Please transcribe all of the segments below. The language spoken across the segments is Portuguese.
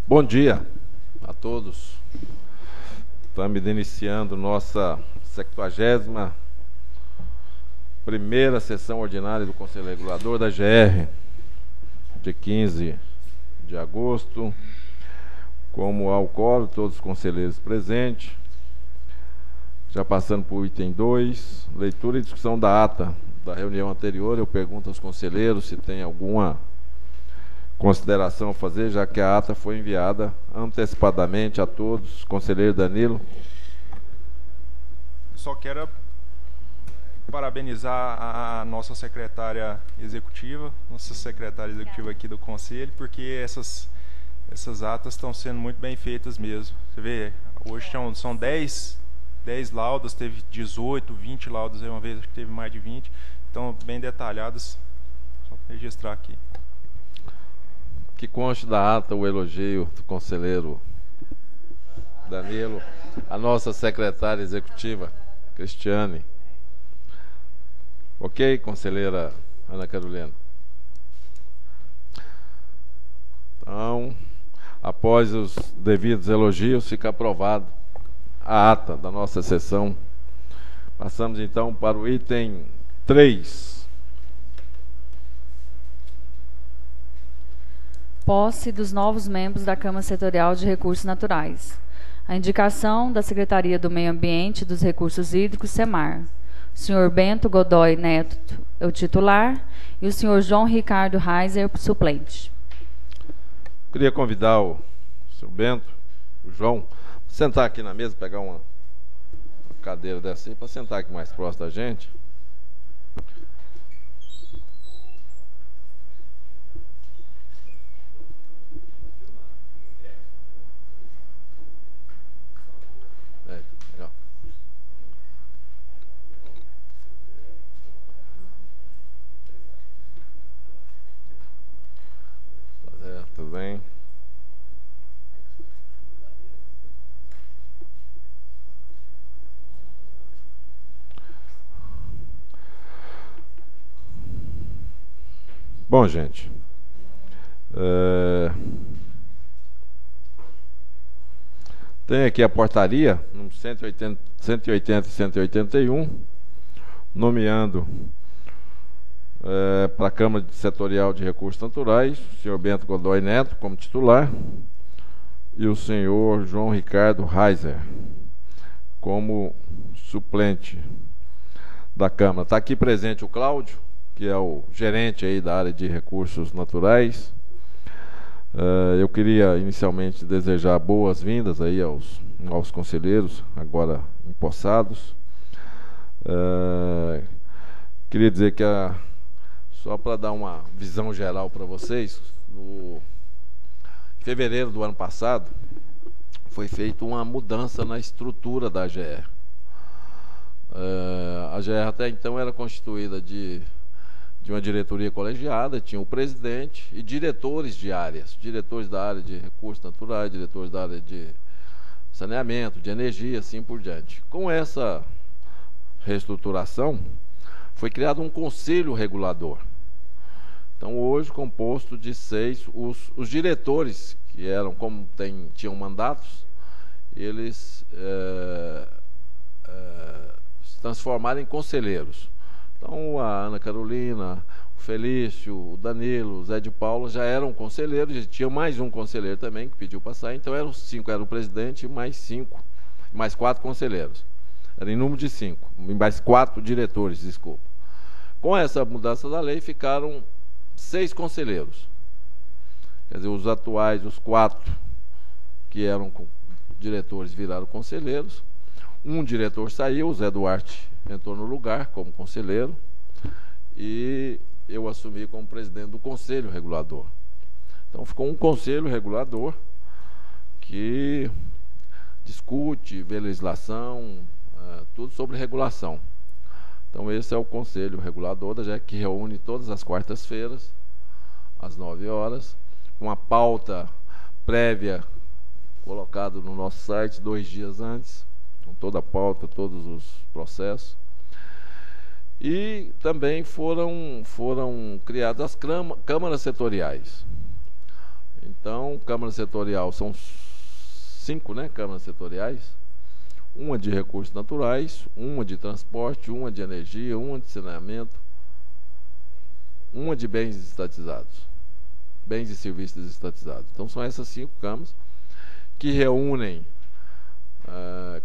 Bom dia a todos. Estamos iniciando nossa 71ª sessão ordinária do Conselho Regulador da GR, de 15 de agosto. Como ao coro, todos os conselheiros presentes. Já passando para o item 2, leitura e discussão da ata da reunião anterior. Eu pergunto aos conselheiros se tem alguma consideração a fazer, já que a ata foi enviada antecipadamente a todos. Conselheiro Danilo. Só quero parabenizar a nossa secretária executiva aqui do Conselho, porque essas atas estão sendo muito bem feitas mesmo. Você vê, hoje são 10 laudas, teve 18, 20 laudas, uma vez acho que teve mais de 20, então bem detalhadas, só para registrar aqui. Que conste da ata o elogio do conselheiro Danilo, a nossa secretária executiva, Cristiane. Ok, conselheira Ana Carolina? Então, após os devidos elogios, fica aprovado a ata da nossa sessão. Passamos então para o item 3. Posse dos novos membros da Câmara Setorial de Recursos Naturais. A indicação da Secretaria do Meio Ambiente e dos Recursos Hídricos, SEMAR. O senhor Bento Godoy Neto é o titular e o senhor João Ricardo Reiser, suplente. Queria convidar o senhor Bento, o João, sentar aqui na mesa, pegar uma cadeira dessa aí, para sentar aqui mais próximo da gente. Legal. Tudo bem? Bom, gente, tem aqui a portaria, número 180 e 181, nomeando para a Câmara Setorial de Recursos Naturais, o senhor Bento Godoy Neto como titular e o senhor João Ricardo Reiser como suplente da Câmara. Está aqui presente o Cláudio, que é o gerente aí da área de recursos naturais. Eu queria inicialmente desejar boas-vindas aí aos conselheiros agora empossados. Queria dizer que só para dar uma visão geral para vocês, em fevereiro do ano passado foi feita uma mudança na estrutura da GR. A GR até então era constituída de uma diretoria colegiada, tinha o presidente e diretores de áreas, diretores da área de recursos naturais, diretores da área de saneamento, de energia, assim por diante. Com essa reestruturação, foi criado um conselho regulador. Então, hoje, composto de 6, os diretores, que eram, como tinham mandatos, eles se transformaram em conselheiros. Então, a Ana Carolina, o Felício, o Danilo, o Zé de Paula já eram conselheiros, e tinha mais um conselheiro também que pediu para sair, então eram 5, era o presidente e mais 4 conselheiros. Era em número de 5, mais 4 diretores, desculpa. Com essa mudança da lei, ficaram 6 conselheiros. Quer dizer, os atuais, os 4 que eram diretores viraram conselheiros. Um diretor saiu, o Zé Duarte entrou no lugar como conselheiro e eu assumi como presidente do Conselho Regulador. Então ficou um Conselho Regulador que discute, vê legislação, tudo sobre regulação. Então esse é o Conselho Regulador da GR, que reúne todas as quartas-feiras, às 9 horas, uma pauta prévia colocada no nosso site 2 dias antes, com toda a pauta, todos os processos. E também foram criadas as câmaras setoriais. Então, Câmara Setorial, são 5, né, câmaras setoriais, uma de recursos naturais, uma de transporte, uma de energia, uma de saneamento, uma de bens estatizados, bens e serviços estatizados. Então, são essas 5 câmaras que reúnem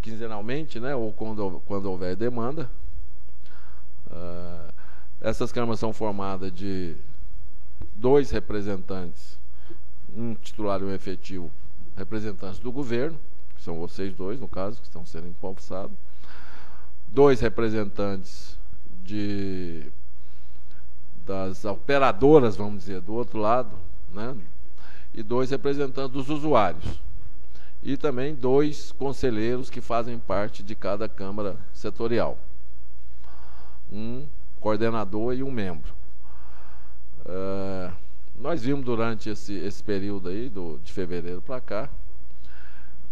quinzenalmente, né, ou quando houver demanda. Essas câmaras são formadas de 2 representantes, um titular e um efetivo, representantes do governo, que são vocês 2, no caso, que estão sendo impulsados, 2 representantes das operadoras, vamos dizer, do outro lado, né, e 2 representantes dos usuários, e também 2 conselheiros que fazem parte de cada câmara setorial, um coordenador e um membro. Nós vimos durante esse período aí, de fevereiro para cá,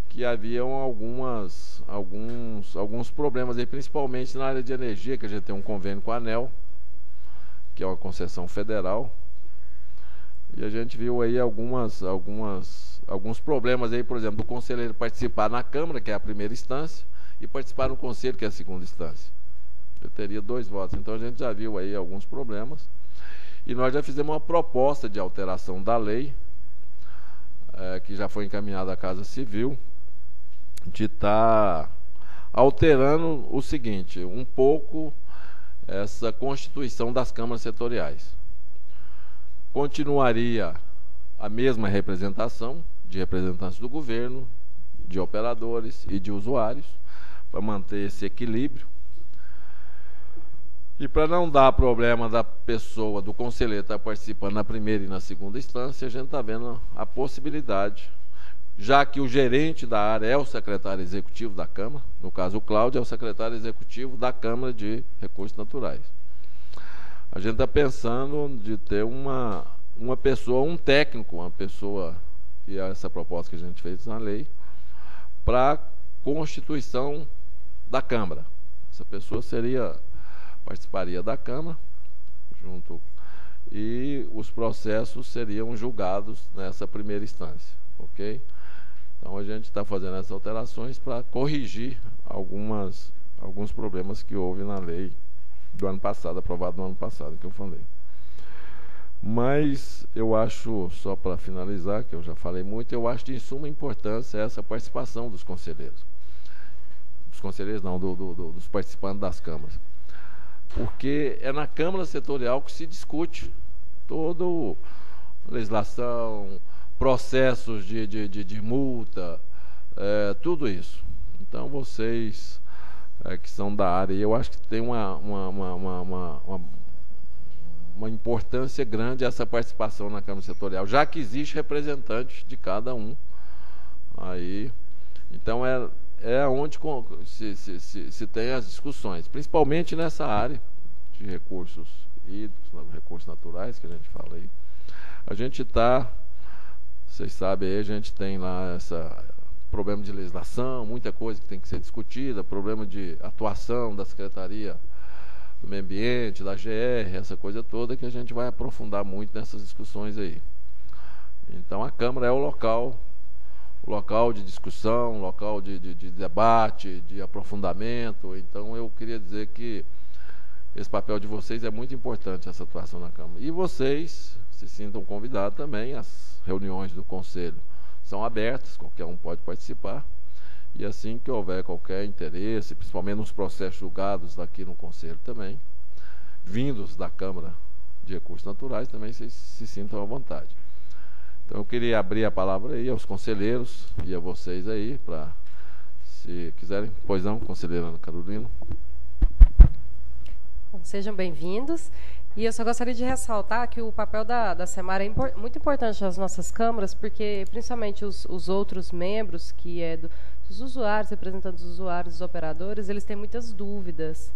que haviam alguns problemas aí, principalmente na área de energia, que a gente tem um convênio com a ANEEL, que é uma concessão federal, e a gente viu aí alguns problemas aí, por exemplo, do conselheiro participar na Câmara, que é a primeira instância, e participar no Conselho, que é a segunda instância. Eu teria 2 votos, então a gente já viu aí alguns problemas. E nós já fizemos uma proposta de alteração da lei, que já foi encaminhada à Casa Civil, de estar alterando o seguinte, um pouco essa constituição das câmaras setoriais. Continuaria a mesma representação de representantes do governo, de operadores e de usuários, para manter esse equilíbrio. E para não dar problema da pessoa, do conselheiro estar participando na primeira e na segunda instância, a gente está vendo a possibilidade, já que o gerente da área é o secretário executivo da Câmara, no caso o Cláudio é o secretário executivo da Câmara de Recursos Naturais. A gente está pensando de ter uma pessoa, um técnico, uma pessoa, que é essa proposta que a gente fez na lei, para a constituição da Câmara. Essa pessoa participaria da Câmara, e os processos seriam julgados nessa primeira instância, ok? Então a gente está fazendo essas alterações para corrigir alguns problemas que houve na lei do ano passado, aprovada no ano passado, que eu falei. Mas eu acho, só para finalizar, que eu já falei muito, eu acho de suma importância essa participação dos conselheiros. Dos conselheiros não, dos participantes das câmaras. Porque é na Câmara Setorial que se discute toda legislação, processos de multa, tudo isso. Então vocês que são da área, eu acho que tem uma importância grande essa participação na Câmara Setorial, já que existe representante de cada um. Aí, então é onde se tem as discussões, principalmente nessa área de recursos hídricos, recursos naturais, que a gente fala aí. A gente está, vocês sabem aí, a gente tem lá problema de legislação, muita coisa que tem que ser discutida, problema de atuação da Secretaria do Meio Ambiente, da GR, essa coisa toda que a gente vai aprofundar muito nessas discussões aí. Então a Câmara é o local de discussão, local de debate, de aprofundamento. Então eu queria dizer que esse papel de vocês é muito importante, essa atuação na Câmara. E vocês se sintam convidados também, as reuniões do Conselho são abertas, qualquer um pode participar. E assim que houver qualquer interesse, principalmente nos processos julgados aqui no Conselho também, vindos da Câmara de Recursos Naturais, também vocês se sintam à vontade. Então eu queria abrir a palavra aí aos conselheiros e a vocês aí, para, se quiserem. Pois não, conselheira Ana Carolina. Bom, sejam bem-vindos. E eu só gostaria de ressaltar que o papel da SEMAR é muito importante nas nossas câmaras, porque principalmente os outros membros, que é dos usuários, representantes dos usuários, dos operadores, eles têm muitas dúvidas.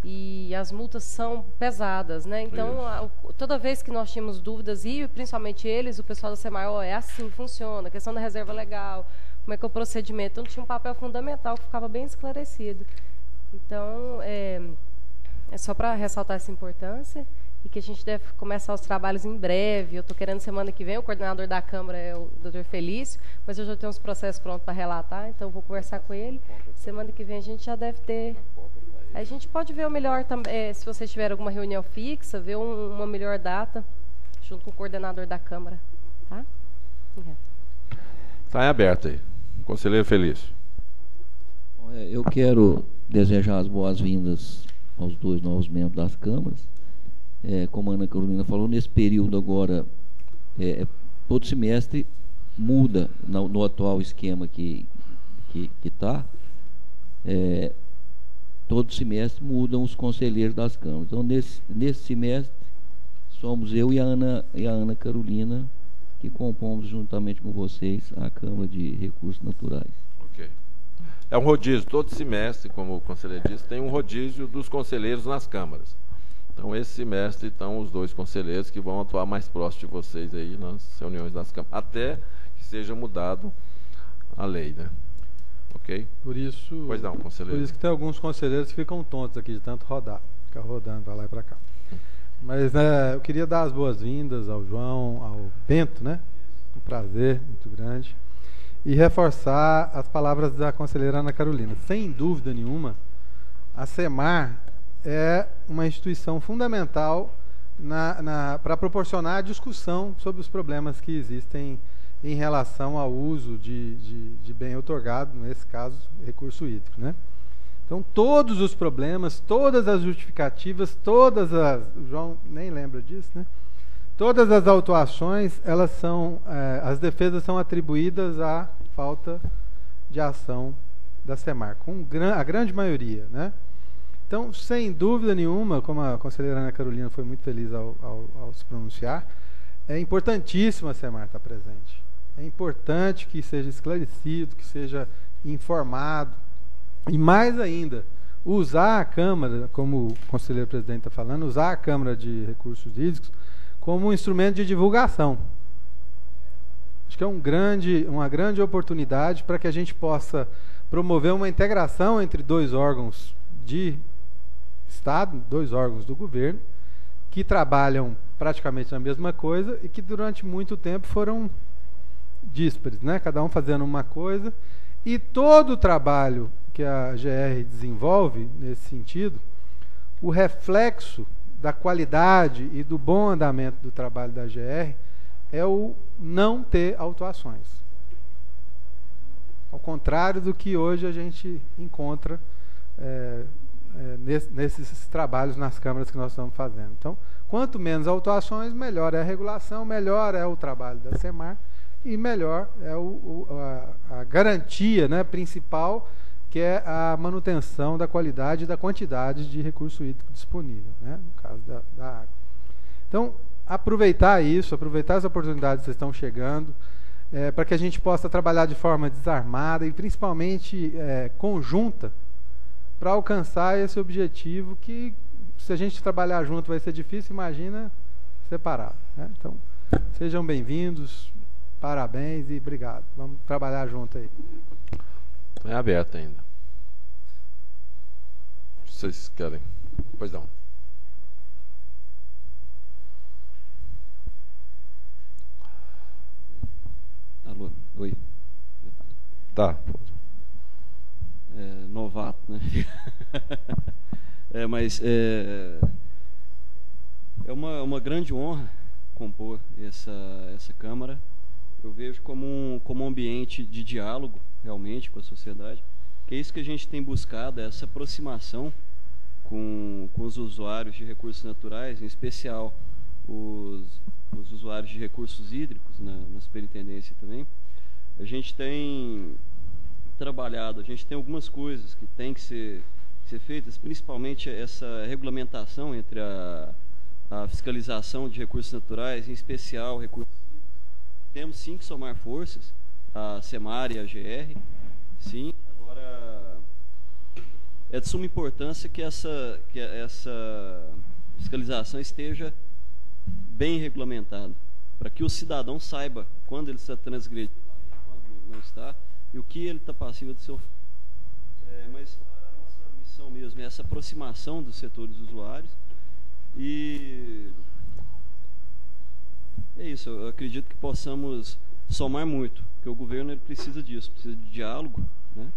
E as multas são pesadas, né? Então, toda vez que nós tínhamos dúvidas, e principalmente eles, o pessoal da SEMAR, é assim, funciona, a questão da reserva legal, como é que é o procedimento, então tinha um papel fundamental que ficava bem esclarecido. Então, é só para ressaltar essa importância. e que a gente deve começar os trabalhos em breve. Eu estou querendo semana que vem, o coordenador da Câmara é o Dr. Felício, mas eu já tenho uns processos prontos para relatar, então eu vou conversar com ele. Semana que vem a gente já deve ter... A gente pode ver o melhor também, se vocês tiverem alguma reunião fixa, ver uma melhor data, junto com o coordenador da Câmara. Tá? Está em aberto aí. Conselheiro Felício. Eu quero desejar as boas-vindas aos 2 novos membros das câmaras. Como a Ana Carolina falou, nesse período agora, todo semestre muda no atual esquema que está. Todo semestre mudam os conselheiros das câmaras. Então, nesse semestre, somos eu e a Ana Carolina que compomos juntamente com vocês a Câmara de Recursos Naturais. Ok. É um rodízio, todo semestre, como o conselheiro disse, tem um rodízio dos conselheiros nas câmaras. Então, esse semestre estão os 2 conselheiros que vão atuar mais próximo de vocês aí nas reuniões das câmaras, até que seja mudado a lei, né? Ok? Por isso, pois não, conselheiro. Por isso que tem alguns conselheiros que ficam tontos aqui de tanto rodar. Ficar rodando para lá e para cá. Mas eu queria dar as boas-vindas ao João, ao Bento, né? Um prazer muito grande. E reforçar as palavras da conselheira Ana Carolina. Sem dúvida nenhuma, a SEMAR é uma instituição fundamental para proporcionar a discussão sobre os problemas que existem em relação ao uso de bem outorgado, nesse caso, recurso hídrico, né? Então, todos os problemas, todas as justificativas, o João nem lembra disso, né? Todas as autuações, as defesas são atribuídas à falta de ação da SEMAR, a grande maioria, né? Então, sem dúvida nenhuma, como a conselheira Ana Carolina foi muito feliz ao se pronunciar, é importantíssimo a SEMAR estar presente. É importante que seja esclarecido, que seja informado. E mais ainda, usar a Câmara, como o conselheiro presidente está falando, usar a Câmara de Recursos Hídricos como um instrumento de divulgação. Acho que é uma grande oportunidade para que a gente possa promover uma integração entre 2 órgãos de Estado, 2 órgãos do governo, que trabalham praticamente na mesma coisa e que durante muito tempo foram díspares, né? Cada um fazendo uma coisa. E todo o trabalho que a GR desenvolve nesse sentido, o reflexo da qualidade e do bom andamento do trabalho da GR é o não ter autuações. Ao contrário do que hoje a gente encontra nesses trabalhos nas câmaras que nós estamos fazendo. Então, quanto menos autuações, melhor é a regulação, melhor é o trabalho da SEMAR e melhor é a garantia, né, principal, que é a manutenção da qualidade e da quantidade de recurso hídrico disponível, né, no caso da água. Então, aproveitar isso, aproveitar as oportunidades que estão chegando, para que a gente possa trabalhar de forma desarmada e principalmente conjunta para alcançar esse objetivo que, se a gente trabalhar junto vai ser difícil, imagina separado, né? Então, sejam bem-vindos, parabéns e obrigado. Vamos trabalhar junto aí. É aberto ainda. Vocês querem? Pois não. Alô, oi. Tá. Novato, né? Mas é uma grande honra compor essa Câmara. Eu vejo como um ambiente de diálogo, realmente, com a sociedade, que é isso que a gente tem buscado, essa aproximação com os usuários de recursos naturais, em especial os usuários de recursos hídricos, na superintendência também. A gente tem trabalhado, a gente tem algumas coisas que têm que ser feitas, principalmente essa regulamentação entre a fiscalização de recursos naturais, em especial recursos. Temos sim que somar forças, a SEMAR e a GR, sim. Agora, é de suma importância que essa fiscalização esteja bem regulamentada, para que o cidadão saiba quando ele está transgredindo, quando não está, e o que ele está passivo de seu. Mas a nossa missão mesmo é essa aproximação dos setores usuários E é isso, eu acredito que possamos somar muito, porque o governo ele precisa disso, precisa de diálogo, né?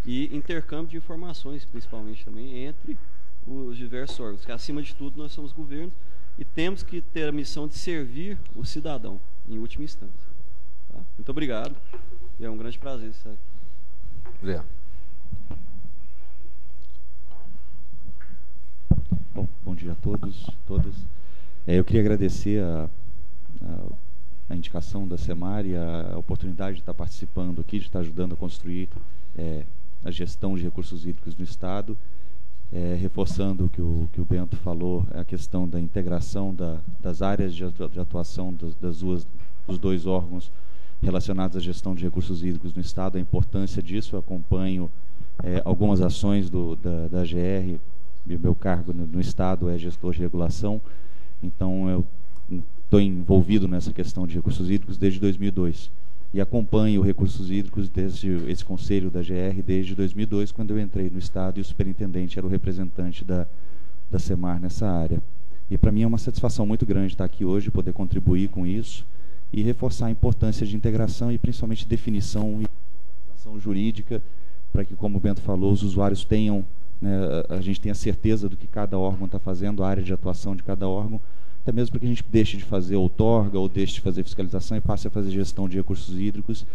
E intercâmbio de informações, principalmente também, entre os diversos órgãos, que acima de tudo nós somos governo e temos que ter a missão de servir o cidadão, em última instância. Tá? Muito obrigado, e é um grande prazer estar aqui. Obrigado. Bom dia a todos, todas. Eu queria agradecer a indicação da SEMAR e a oportunidade de estar participando aqui, de estar ajudando a construir a gestão de recursos hídricos no Estado, reforçando o que o Bento falou, a questão da integração das áreas de atuação dos dois órgãos relacionados à gestão de recursos hídricos no Estado, a importância disso. Eu acompanho algumas ações da AGR, e o meu cargo no Estado é gestor de regulação, então eu estou envolvido nessa questão de recursos hídricos desde 2002 e acompanho recursos hídricos desde esse conselho da AGR desde 2002, quando eu entrei no Estado e o superintendente era o representante da SEMAR nessa área. E para mim é uma satisfação muito grande estar aqui hoje, poder contribuir com isso e reforçar a importância de integração e principalmente definição e ação jurídica, para que, como o Bento falou, os usuários tenham, a gente tenha certeza do que cada órgão está fazendo, a área de atuação de cada órgão, até mesmo para que a gente deixe de fazer outorga ou deixe de fazer fiscalização e passe a fazer gestão de recursos hídricos,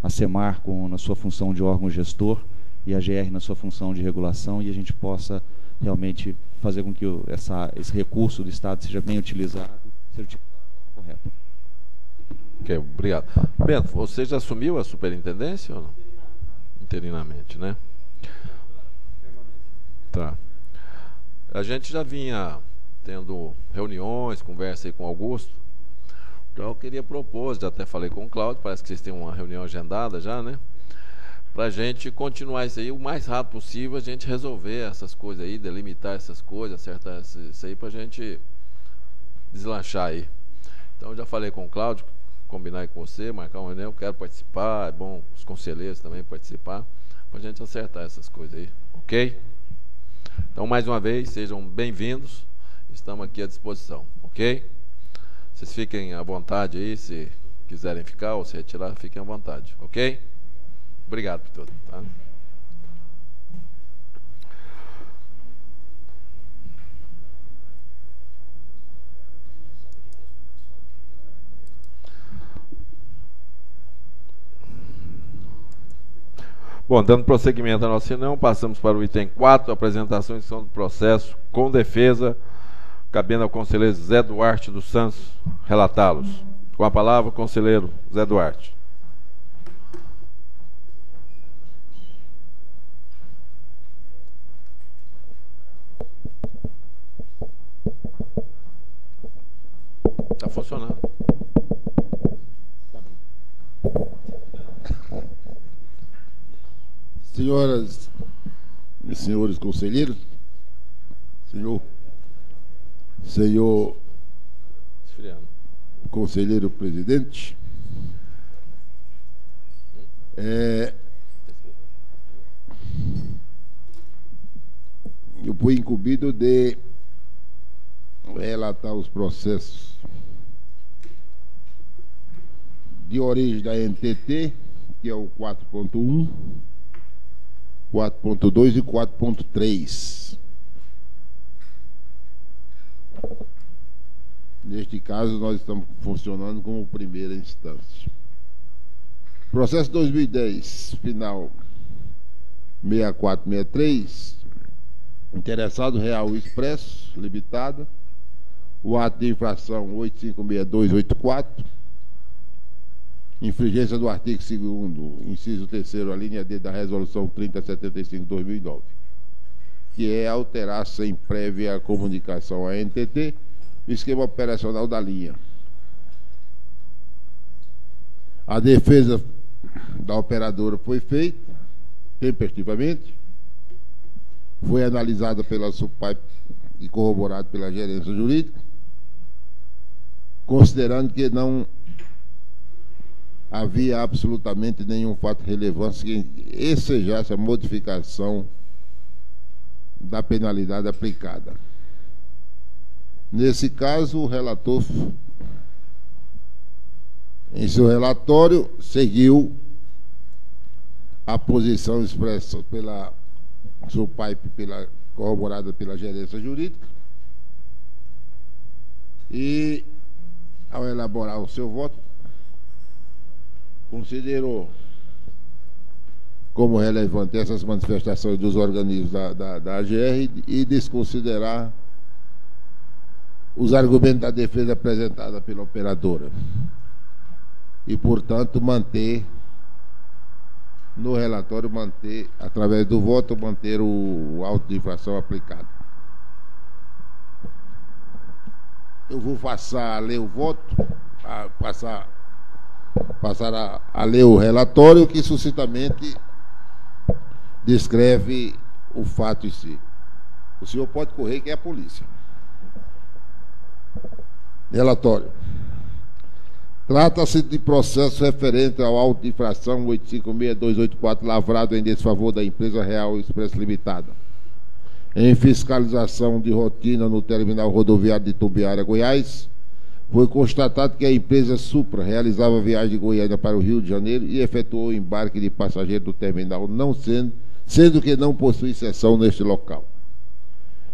a SEMAR na sua função de órgão gestor e a GR na sua função de regulação, e a gente possa realmente fazer com que esse recurso do Estado seja bem utilizado, seja correto. Ok, obrigado. Bento, você já assumiu a superintendência ou não? Interinamente, né? Tá. A gente já vinha tendo reuniões, conversa aí com o Augusto. Então eu queria propor, já até falei com o Cláudio, parece que vocês têm uma reunião agendada já, né? Para a gente continuar isso aí o mais rápido possível, a gente resolver essas coisas aí, delimitar essas coisas, acertar isso aí para a gente deslanchar aí. Então eu já falei com o Cláudio, combinar aí com você, marcar uma reunião, eu quero participar, é bom os conselheiros também participar, para a gente acertar essas coisas aí, ok? Então, mais uma vez, sejam bem-vindos, estamos aqui à disposição, ok? Vocês fiquem à vontade aí, se quiserem ficar ou se retirar, fiquem à vontade, ok? Obrigado por tudo, tá? Bom, dando prosseguimento à nossa reunião, passamos para o item 4, apresentação e edição do processo com defesa, cabendo ao conselheiro Zé Duarte dos Santos relatá-los. Com a palavra, o conselheiro Zé Duarte. Está funcionando. Senhoras e senhores conselheiros, senhor conselheiro presidente, eu fui incumbido de relatar os processos de origem da NTT, que é o 4.1, 4.2 e 4.3. Neste caso, nós estamos funcionando como primeira instância. Processo 2010, final 6463, interessado Real Expresso, limitada, o ato de infração 856284, infringência do artigo 2º, inciso 3º, a linha D da resolução 3075/2009, que é alterar sem prévia comunicação à NTT o esquema operacional da linha. A defesa da operadora foi feita tempestivamente, foi analisada pela SUPAI e corroborada pela gerência jurídica, considerando que não havia absolutamente nenhum fato relevante que ensejasse a modificação da penalidade aplicada. Nesse caso, o relator, em seu relatório, seguiu a posição expressa pela SUPAIP, corroborada pela gerência jurídica, e, ao elaborar o seu voto, considerou como relevante essas manifestações dos organismos da AGR e desconsiderar os argumentos da defesa apresentada pela operadora. E, portanto, manter, no relatório, através do voto, manter o auto de infração aplicado. Eu vou passar a ler o voto, passar a ler o relatório, que sucintamente descreve o fato em si. O senhor pode correr, que é a polícia. Relatório. Trata-se de processo referente ao auto de infração 856.284, lavrado em desfavor da empresa Real Express Limitada, em fiscalização de rotina no terminal rodoviário de Itumbiara, Goiás. Foi constatado que a empresa Supra realizava a viagem de Goiânia para o Rio de Janeiro e efetuou o embarque de passageiro do terminal, sendo que não possui seção neste local.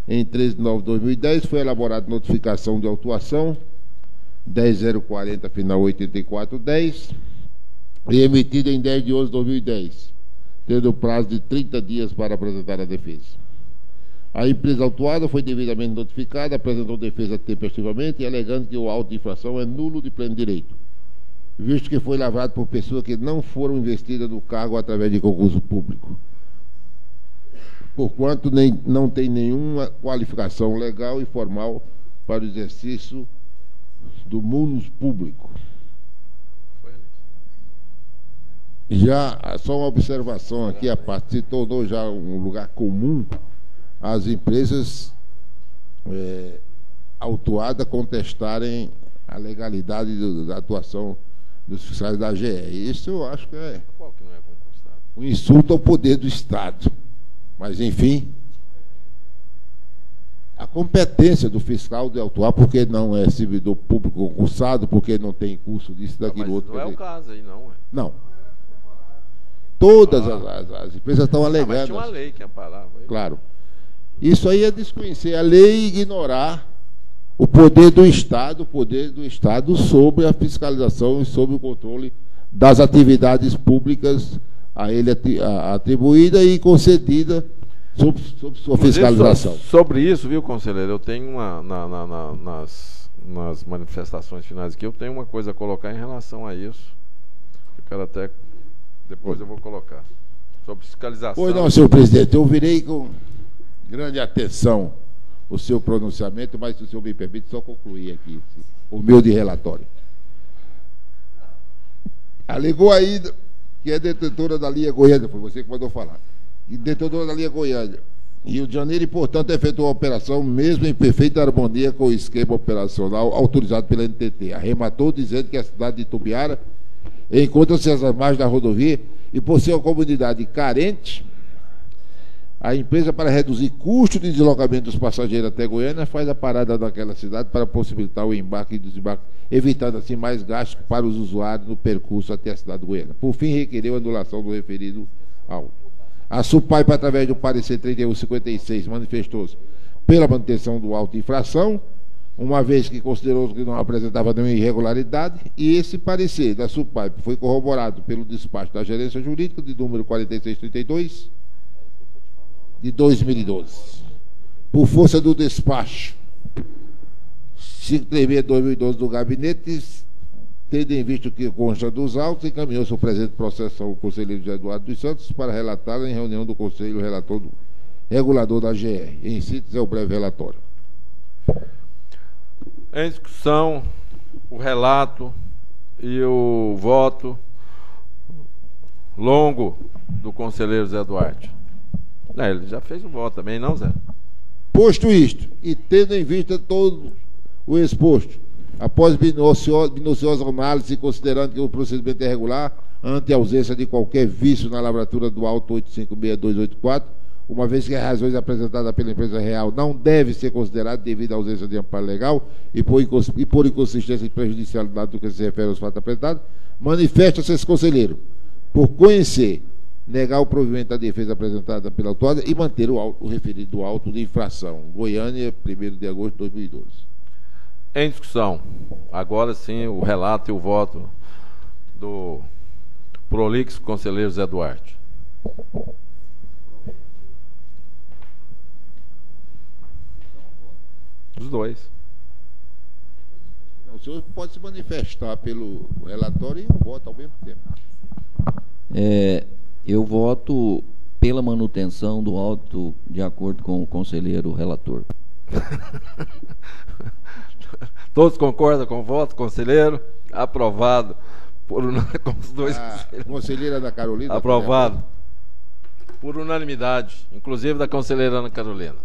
Em 13 de novembro de 2010, foi elaborada notificação de autuação 10040, final 8410, e emitida em 10 de 11 de 2010, tendo prazo de 30 dias para apresentar a defesa. A empresa autuada foi devidamente notificada, apresentou defesa tempestivamente e alegando que o auto de infração é nulo de pleno direito, visto que foi lavrado por pessoas que não foram investidas no cargo através de concurso público, porquanto não tem nenhuma qualificação legal e formal para o exercício do munus público. Já, só uma observação aqui à parte, se tornou já um lugar comum as empresas autuadas contestarem a legalidade da atuação dos fiscais da AGE. Isso eu acho que é um insulto ao poder do Estado. Mas, enfim, a competência do fiscal de autuar, porque não é servidor público concursado, porque não tem curso disso, daquilo, outro. Não é o caso aí, não. Não. Todas as empresas estão alegando. Mas tinha uma lei que amparava. Claro. Isso aí é desconhecer a lei e ignorar o poder do Estado sobre a fiscalização e sobre o controle das atividades públicas a ele atribuída e concedida sob sua fiscalização. Sobre isso, viu, conselheiro, eu tenho nas manifestações finais aqui, eu tenho uma coisa a colocar em relação a isso. Eu quero até, depois eu vou colocar. Sobre fiscalização. Pois não, senhor presidente, eu virei com grande atenção o seu pronunciamento, mas se o senhor me permite, só concluir aqui o meu de relatório. Alegou ainda que é detentora da linha Goiânia, foi você que mandou falar, e detentora da linha Goiânia, Rio de Janeiro, e, portanto, efetuou a operação mesmo em perfeita harmonia com o esquema operacional autorizado pela NTT. Arrematou dizendo que a cidade de Itumbiara encontra-se às margens da rodovia e, por ser uma comunidade carente, a empresa, para reduzir custo de deslocamento dos passageiros até Goiânia, faz a parada naquela cidade para possibilitar o embarque e desembarque, evitando assim mais gastos para os usuários no percurso até a cidade de Goiânia. Por fim, requereu a anulação do referido auto. A SUPAIP, através do parecer 3156, manifestou-se pela manutenção do auto de infração, uma vez que considerou que não apresentava nenhuma irregularidade, e esse parecer da SUPAIP foi corroborado pelo despacho da gerência jurídica de número 4632 de 2012. Por força do despacho 536/2012 do gabinete, tendo em vista o que consta dos autos, encaminhou-se o presente processo ao conselheiro José Eduardo dos Santos para relatar em reunião do Conselho Regulador da GR. Em síntese, é o breve relatório. Em discussão, o relato e o voto longo do conselheiro Zé Duarte. Ele já fez o voto também, não, Zé? Posto isto, e tendo em vista todo o exposto, após minuciosa análise, considerando que o procedimento é regular, ante a ausência de qualquer vício na lavratura do auto 856.284, uma vez que as razões apresentadas pela empresa real não devem ser consideradas devido à ausência de amparo legal e por inconsistência e prejudicialidade do que se refere aos fatos apresentados, manifesta-se esse conselheiro, por conhecer, negar o provimento da defesa apresentada pela autuada e manter o referido auto de infração. Goiânia, 1º de agosto de 2012. Em discussão, agora sim o relato e o voto do prolixo conselheiro Zé Duarte. Os dois. O senhor pode se manifestar pelo relatório e o voto ao mesmo tempo. Eu voto pela manutenção do auto de acordo com o conselheiro relator. Todos concordam com o voto, conselheiro? Aprovado. Com os dois conselheira da Carolina. Aprovado. Por unanimidade, inclusive da conselheira Ana Carolina.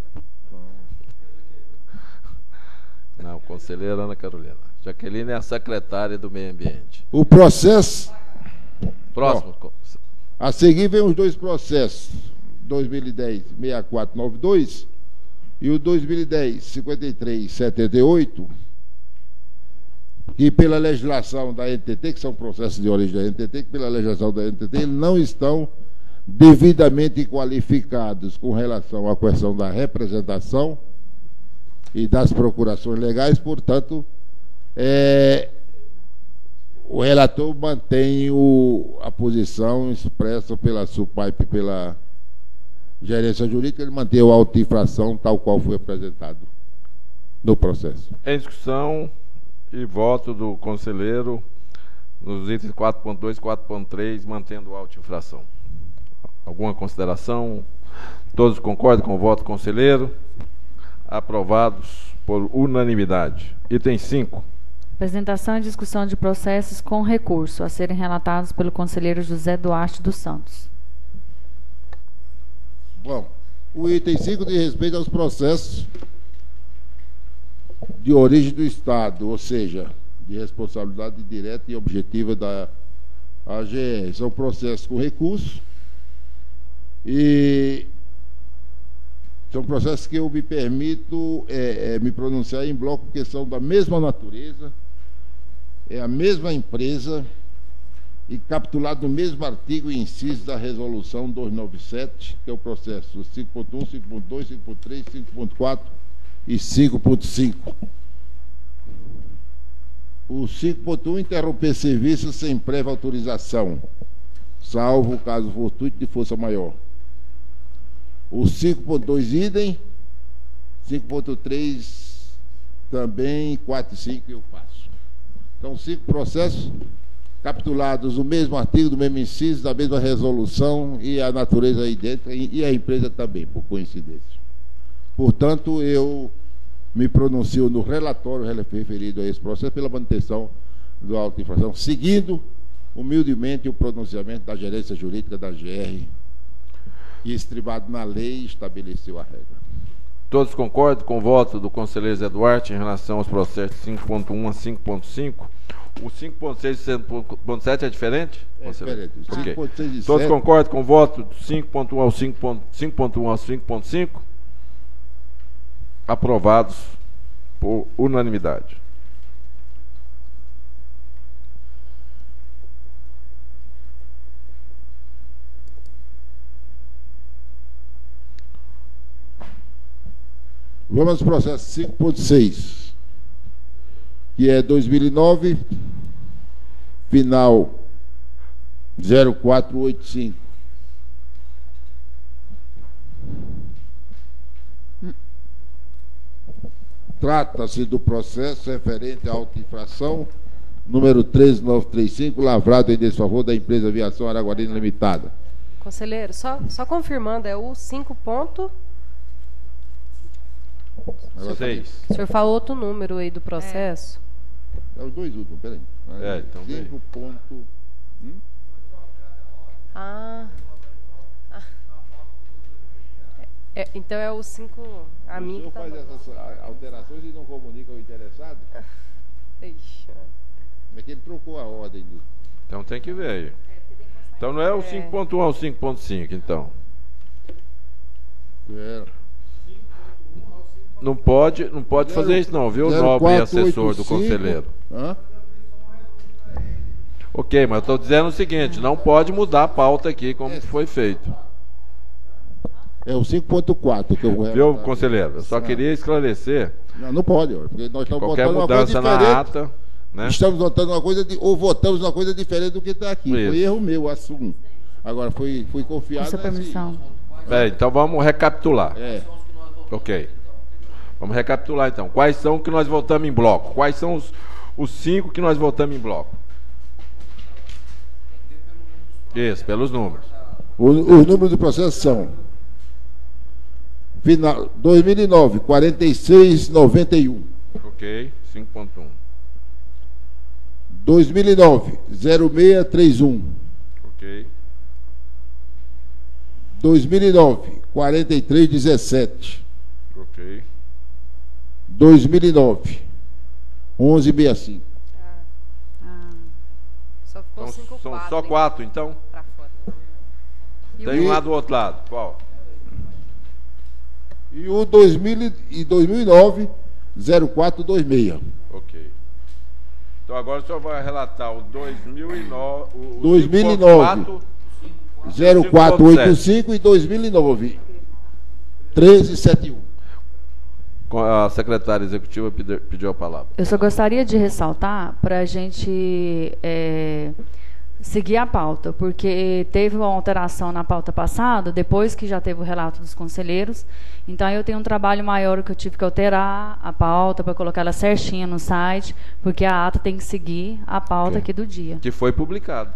Não, conselheira Ana Carolina. Jaqueline é a secretária do Meio Ambiente. O processo... Próximo. A seguir vem os dois processos, 2010-6492 e o 2010-5378, que pela legislação da NTT, que são processos de origem da NTT, que pela legislação da NTT não estão devidamente qualificados com relação à questão da representação e das procurações legais, portanto, o relator mantém a posição expressa pela SUPAIP e pela gerência jurídica, ele mantém o auto de infração tal qual foi apresentado no processo. Em discussão e voto do conselheiro nos itens 4.2 e 4.3, mantendo o auto de infração. Alguma consideração? Todos concordam com o voto do conselheiro? Aprovados por unanimidade. Item 5. Apresentação e discussão de processos com recurso a serem relatados pelo conselheiro José Duarte dos Santos. Bom, o item 5 diz respeito aos processos de origem do Estado, ou seja, de responsabilidade direta e objetiva da AGR. São processos com recurso e são processos que eu me permito me pronunciar em bloco, porque são da mesma natureza, é a mesma empresa e capturado no mesmo artigo e inciso da resolução 297, que é o processo 5.1, 5.2, 5.3, 5.4 e 5.5. O 5.1, interromper serviço sem prévia autorização, salvo o caso fortuito de força maior. O 5.2, idem. 5.3 também, 4 e 5 eu passo. Então, 5 processos capitulados no mesmo artigo, do mesmo inciso, da mesma resolução, e a natureza idêntica, e a empresa também, por coincidência. Portanto, eu me pronuncio no relatório referido a esse processo pela manutenção do auto de infração, seguindo humildemente o pronunciamento da gerência jurídica da GR, e estribado na lei, estabeleceu a regra. Todos concordam com o voto do conselheiro Zé Duarte em relação aos processos 5.1 a 5.5? O 5.6 e 5.7 é diferente? É diferente. Okay. 5.6 e Todos 7... concordam com o voto do 5.1 ao 5.1 ao 5.5? Aprovados por unanimidade. Vamos ao processo 5.6, que é 2009, final 0485. Trata-se do processo referente à auto-infração número 13935, lavrado em desfavor da empresa Aviação Araguarina Limitada. Conselheiro, só confirmando, é o 5. 6. O senhor falou outro número aí do processo? É os dois últimos, peraí. Então 5 ponto... então é o 5... A minha o senhor faz essas alterações e não comunica ao interessado? Ixi. É que ele trocou a ordem. Então tem que ver aí. Então não é o 5.1 ao 5.5, então. Não pode fazer isso não, viu, nobre assessor do conselheiro. Hã? Ok, mas eu estou dizendo o seguinte, não pode mudar a pauta aqui como foi feito. É o 5.4 que eu vou Viu, conselheiro? Eu só queria esclarecer. Não pode, porque nós estamos qualquer votando mudança uma coisa diferente. na ata, né? Estamos votando uma coisa, ou votamos uma coisa diferente do que está aqui. Isso. Foi erro meu, assumo. Agora, fui confiado. Com sua permissão. Então vamos recapitular. É. Ok. Vamos recapitular então. Quais são que nós votamos em bloco? Quais são os 5 que nós votamos em bloco? Isso, pelos números. Os números do processo são: final 2009, 4691. Ok, 5.1. 2009, 0631. Ok. 2009, 4317. Ok. 2009, 1165. Só ficou Então, 5, são 4. só 4, então? Pra fora. Tem um lá do outro lado. Qual? E o 2009, 0426. Ok. Então agora o senhor vai relatar o 2009. O 2009. 0485 e 2009, 1371. A secretária executiva pediu a palavra. Eu só gostaria de ressaltar para a gente seguir a pauta, porque teve uma alteração na pauta passada, depois que já teve o relato dos conselheiros. Então, eu tenho um trabalho maior que eu tive que alterar a pauta para colocar ela certinha no site, porque a ata tem que seguir a pauta aqui do dia. Que foi publicado.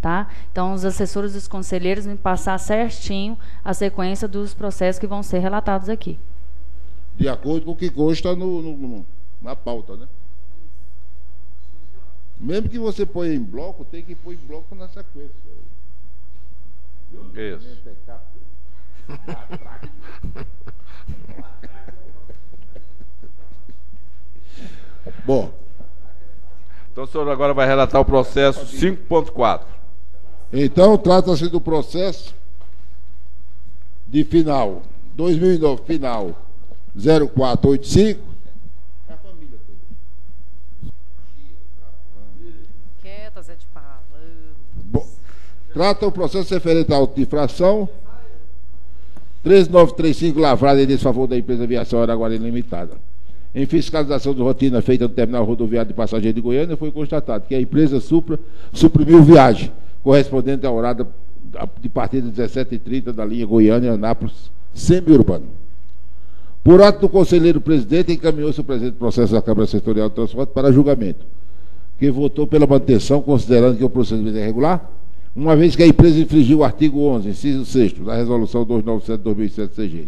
Tá? Então, os assessores dos conselheiros me passar certinho a sequência dos processos que vão ser relatados aqui. De acordo com o que consta na pauta, né? Mesmo que você ponha em bloco, tem que pôr em bloco na sequência. Isso. Bom. Então o senhor agora vai relatar o processo 5.4. Então, trata-se do processo de final 2009, final 0485. Quieta, Zé de Palavra. Bom, trata o processo referente à auto de infração 13935, lavrada em desfavor da empresa Aviação Araguari Limitada. Em fiscalização de rotina feita no terminal rodoviário de passageiro de Goiânia, foi constatado que a empresa Supra suprimiu viagem correspondente à horário de partida 17h30 da linha Goiânia-Anápolis semi-urbano. Por ato do conselheiro presidente, encaminhou-se o presente processo da Câmara Setorial de Transporte para julgamento, que votou pela manutenção, considerando que o procedimento é irregular, uma vez que a empresa infringiu o artigo 11, inciso 6º, da Resolução 297/2007 CG.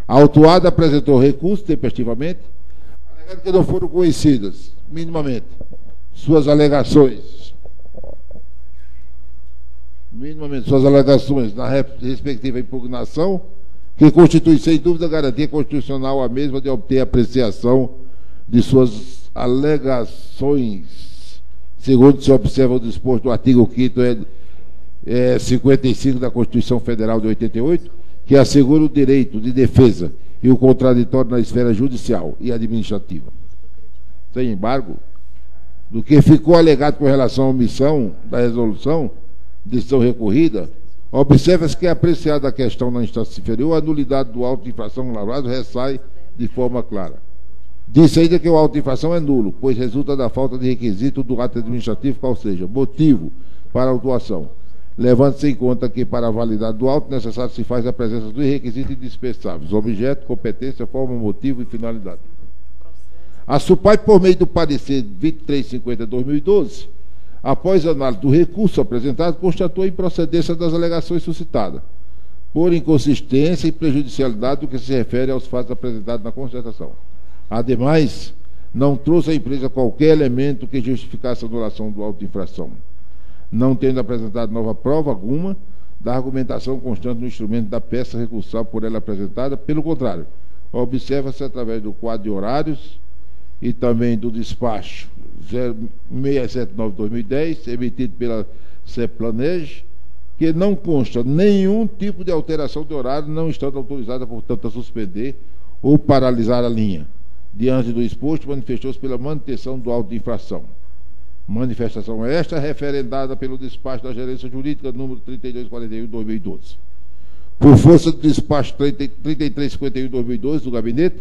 A autuada apresentou recurso tempestivamente, alegando que não foram conhecidas, minimamente, suas alegações na respectiva impugnação, que constitui, sem dúvida, garantia constitucional a mesma de obter apreciação de suas alegações, segundo se observa o disposto do artigo 5º 55 da Constituição Federal de 88, que assegura o direito de defesa e o contraditório na esfera judicial e administrativa. Sem embargo, do que ficou alegado com relação à omissão da resolução, decisão recorrida, observa-se que, apreciada a questão na instância inferior, a nulidade do auto de infração lavrado ressai de forma clara. Diz ainda que o auto de infração é nulo, pois resulta da falta de requisito do ato administrativo, qual seja, motivo para a autuação, levando-se em conta que, para a validade do auto, necessário se faz a presença dos requisitos indispensáveis: objeto, competência, forma, motivo e finalidade. A SUPAI, por meio do parecer 2350/2012, após análise do recurso apresentado, constatou a improcedência das alegações suscitadas, por inconsistência e prejudicialidade do que se refere aos fatos apresentados na constatação. Ademais, não trouxe à empresa qualquer elemento que justificasse a anulação do auto de infração, não tendo apresentado nova prova alguma da argumentação constante no instrumento da peça recursal por ela apresentada. Pelo contrário, observa-se através do quadro de horários e também do despacho 0679/2010, emitido pela CEPLANEJ, que não consta nenhum tipo de alteração de horário, não estando autorizada, portanto, a suspender ou paralisar a linha. Diante do exposto, manifestou-se pela manutenção do auto de infração. Manifestação esta referendada pelo despacho da Gerência Jurídica número 3241/2012. Por força do despacho 3351/2012 do gabinete,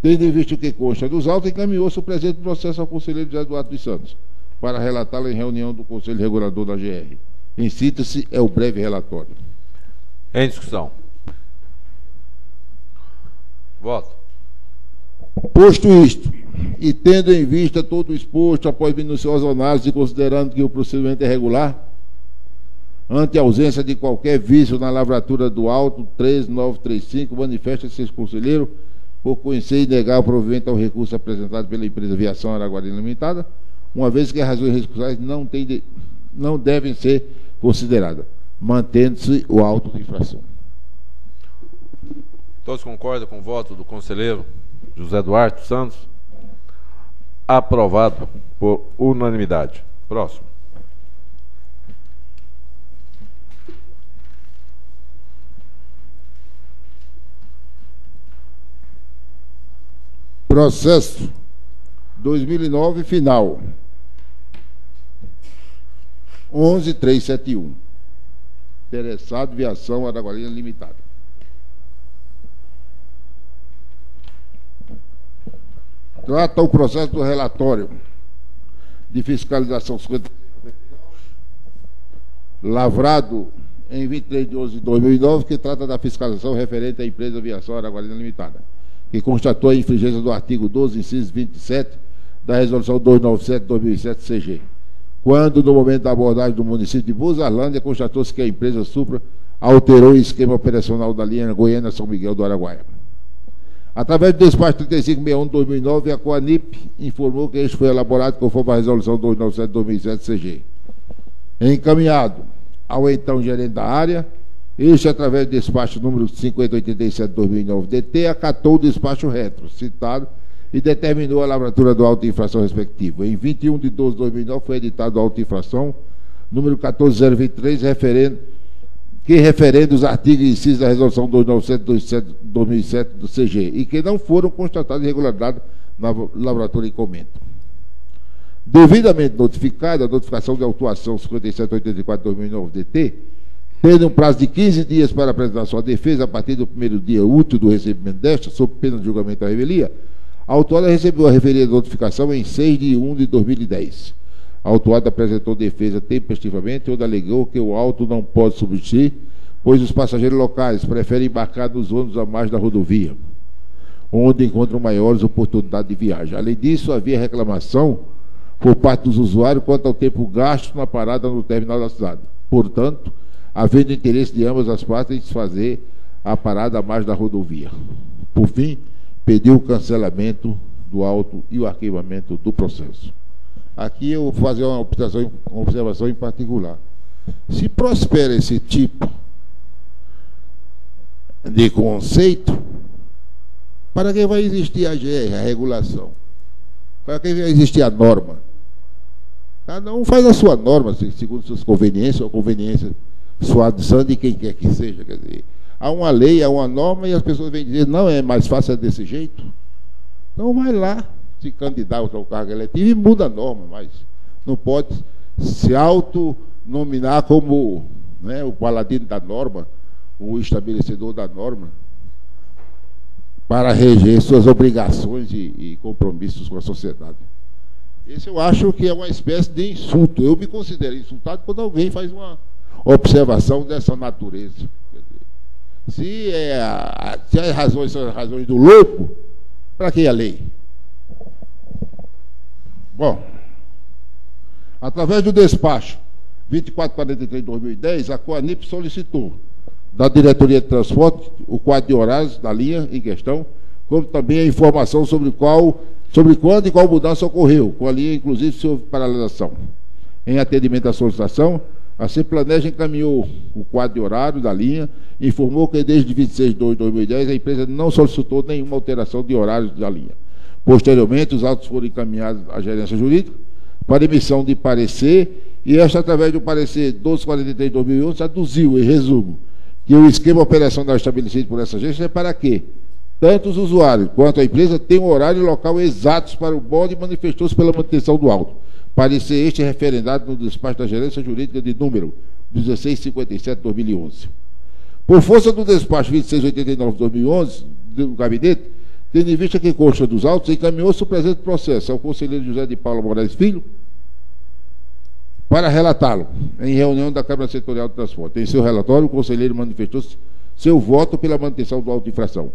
tendo em vista o que consta dos autos, encaminhou-se o presente processo ao conselheiro José Eduardo dos Santos, para relatá-lo em reunião do Conselho Regulador da GR. Em síntese, é o breve relatório. Em discussão. Voto. Posto isto, e tendo em vista todo o exposto, após minuciosa análise, considerando que o procedimento é regular, ante a ausência de qualquer vício na lavratura do auto 13935, manifesta-se esse conselheiro por conhecer e negar o provimento ao recurso apresentado pela empresa Viação Araguarina Limitada, uma vez que as razões recursais não devem ser consideradas, mantendo-se o auto de infração. Todos concordam com o voto do conselheiro José Eduardo Santos? Aprovado por unanimidade. Próximo. Processo 2009, final 11371. Interessado, Viação Araguarina Limitada. Trata o processo do relatório de fiscalização 50, lavrado em 23 de 11 de 2009, que trata da fiscalização referente à empresa Viação Araguarina Limitada, que constatou a infringência do artigo 12, inciso 27, da Resolução 297/2007 CG, quando, no momento da abordagem do município de Buzarlândia, constatou-se que a empresa Supra alterou o esquema operacional da linha Goiânia-São Miguel do Araguaia. Através do despacho 3561/2009, a Coanip informou que este foi elaborado conforme a Resolução 297/2007 CG. Encaminhado ao então gerente da área, este, através do despacho número 5087/2009 DT, acatou o despacho retro citado e determinou a lavratura do auto de infração respectivo. Em 21 de 12 de 2009 foi editado o auto de infração número 14023, que referendo os artigos e incisos da Resolução 297/2007 do CG e que não foram constatadas irregularidades na lavratura em comento. Devidamente notificada, a notificação de autuação 5784/2009 DT, tendo um prazo de 15 dias para apresentar sua defesa a partir do primeiro dia útil do recebimento desta, sob pena de julgamento da revelia, a autuada recebeu a referida notificação em 6 de 1 de 2010. A autuada apresentou defesa tempestivamente, onde alegou que o auto não pode subsistir, pois os passageiros locais preferem embarcar nos ônibus à margem da rodovia, onde encontram maiores oportunidades de viagem. Além disso, havia reclamação por parte dos usuários quanto ao tempo gasto na parada no terminal da cidade. Portanto, havendo interesse de ambas as partes em desfazer a parada à margem da rodovia. Por fim, pediu o cancelamento do auto e o arquivamento do processo. Aqui eu vou fazer uma observação em particular. Se prospera esse tipo de conceito, para que vai existir a GR, a regulação? Para que vai existir a norma? Cada um faz a sua norma, segundo suas conveniências, ou conveniência suavizando de quem quer que seja. Quer dizer, há uma lei, há uma norma, e as pessoas vêm dizer, não, é mais fácil desse jeito. Então vai lá, se candidata ao cargo eletivo e muda a norma, mas não pode se autonominar como, né, o paladino da norma, o estabelecedor da norma, para reger suas obrigações e compromissos com a sociedade. Esse eu acho que é uma espécie de insulto. Eu me considero insultado quando alguém faz uma observação dessa natureza. Se as razões são as razões do louco, para que a lei? Bom, através do despacho 2443/2010, a Coanip solicitou da Diretoria de Transporte o quadro de horários da linha em questão, como também a informação sobre quando e qual mudança ocorreu, com a linha, inclusive, se houve paralisação. Em atendimento à solicitação, a Semplaneja encaminhou o quadro de horário da linha e informou que desde 26 de 2 de 2010 a empresa não solicitou nenhuma alteração de horários da linha. Posteriormente, os autos foram encaminhados à gerência jurídica para emissão de parecer e esta, através do parecer 1243 de 2011, aduziu, em resumo, que o esquema operacional estabelecido por essa agência é para que tanto os usuários quanto a empresa tenham horário e local exatos para o bonde e manifestou-se pela manutenção do auto. Parecer este referendado no despacho da Gerência Jurídica de número 1657 de 2011. Por força do despacho 2689 de 2011, do gabinete, tendo em vista que consta dos autos, encaminhou-se o presente processo ao conselheiro José de Paula Moraes Filho para relatá-lo em reunião da Câmara Setorial de Transporte. Em seu relatório, o conselheiro manifestou seu voto pela manutenção do auto de infração.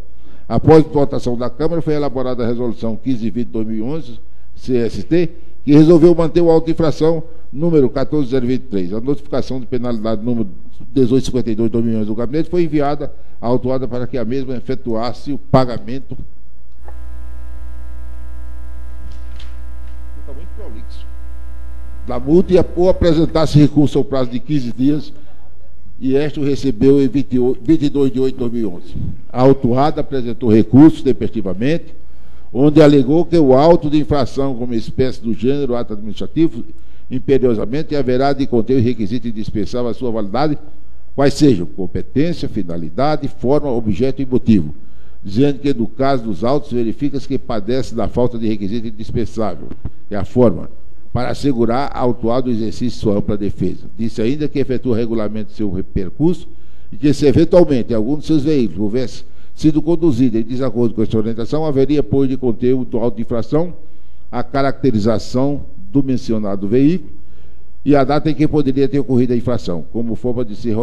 Após a votação da Câmara, foi elaborada a resolução 1520 de 2011, CST, que resolveu manter o auto de infração número 14023. A notificação de penalidade número 1852 de 2011 do gabinete foi enviada à autuada para que a mesma efetuasse o pagamento. Está muito prolixo. Da multa ou apresentasse recurso ao prazo de 15 dias, e este o recebeu em 22 de 8 de 2011. A autuada apresentou recurso tempestivamente, onde alegou que o auto de infração, como espécie do gênero ato administrativo, imperiosamente haverá de conter os requisitos indispensáveis à sua validade, quais sejam competência, finalidade, forma, objeto e motivo, dizendo que no caso dos autos verifica-se que padece da falta de requisito indispensável, que é a forma, para assegurar ao autuado o exercício de sua ampla defesa. Disse ainda que efetua regularmente seu percurso e que, se eventualmente algum de seus veículos houvesse sido conduzido em desacordo com esta orientação, haveria, pois, de conteúdo do auto de infração a caracterização do mencionado veículo e a data em que poderia ter ocorrido a infração, como forma de ser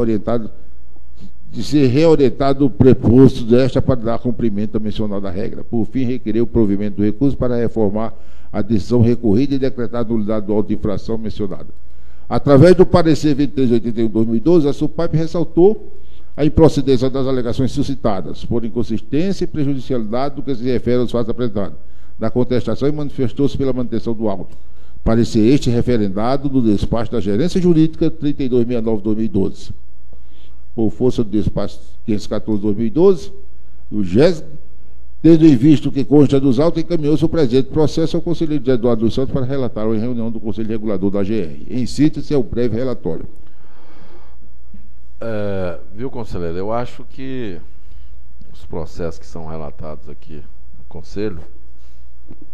reorientado o preposto desta para dar cumprimento à mencionada regra. Por fim, requerer o provimento do recurso para reformar a decisão recorrida e decretar a nulidade do auto de infração mencionada. Através do parecer 2381 de 2012, a SUPAP ressaltou a improcedência das alegações suscitadas, por inconsistência e prejudicialidade do que se refere aos fatos apresentados, da contestação, e manifestou-se pela manutenção do auto. Parecer este referendado do despacho da Gerência Jurídica 3269 de 2012. Por força do despacho 514 de 2012, o GES, tendo em vista o que consta dos autos, encaminhou-se o presente processo ao conselheiro José Eduardo dos Santos para relatar em reunião do Conselho Regulador da GR. Em síntese, é o breve relatório. Viu, conselheiro, eu acho que os processos que são relatados aqui no Conselho,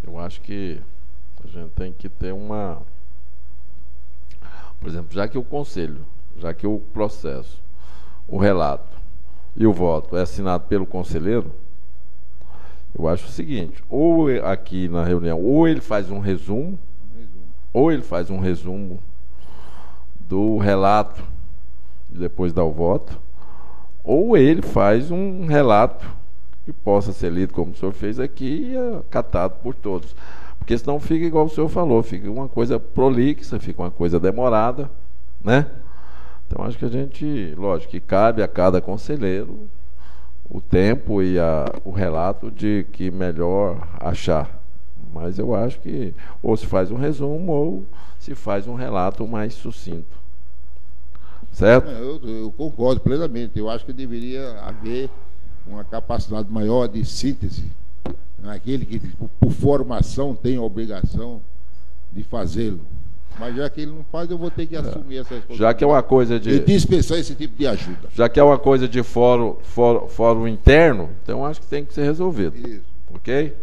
eu acho que a gente tem que ter uma... Por exemplo, já que o Conselho, já que o processo, o relato e o voto é assinado pelo conselheiro, eu acho o seguinte, ou aqui na reunião, ou ele faz um resumo, do relato e depois dá o voto, ou ele faz um relato que possa ser lido como o senhor fez aqui e acatado por todos. Porque senão fica igual o senhor falou, fica uma coisa prolixa, fica uma coisa demorada, né? Então acho que a gente, lógico, que cabe a cada conselheiro o tempo e o relato de que melhor achar. Mas eu acho que ou se faz um resumo ou se faz um relato mais sucinto. Certo? Eu concordo plenamente. Eu acho que deveria haver uma capacidade maior de síntese naquele que, por formação, tem a obrigação de fazê-lo. Mas já que ele não faz, eu vou ter que assumir essa responsabilidade. Já que é uma coisa de... E dispensar esse tipo de ajuda. Já que é uma coisa de fórum interno, então acho que tem que ser resolvido. Isso. Ok?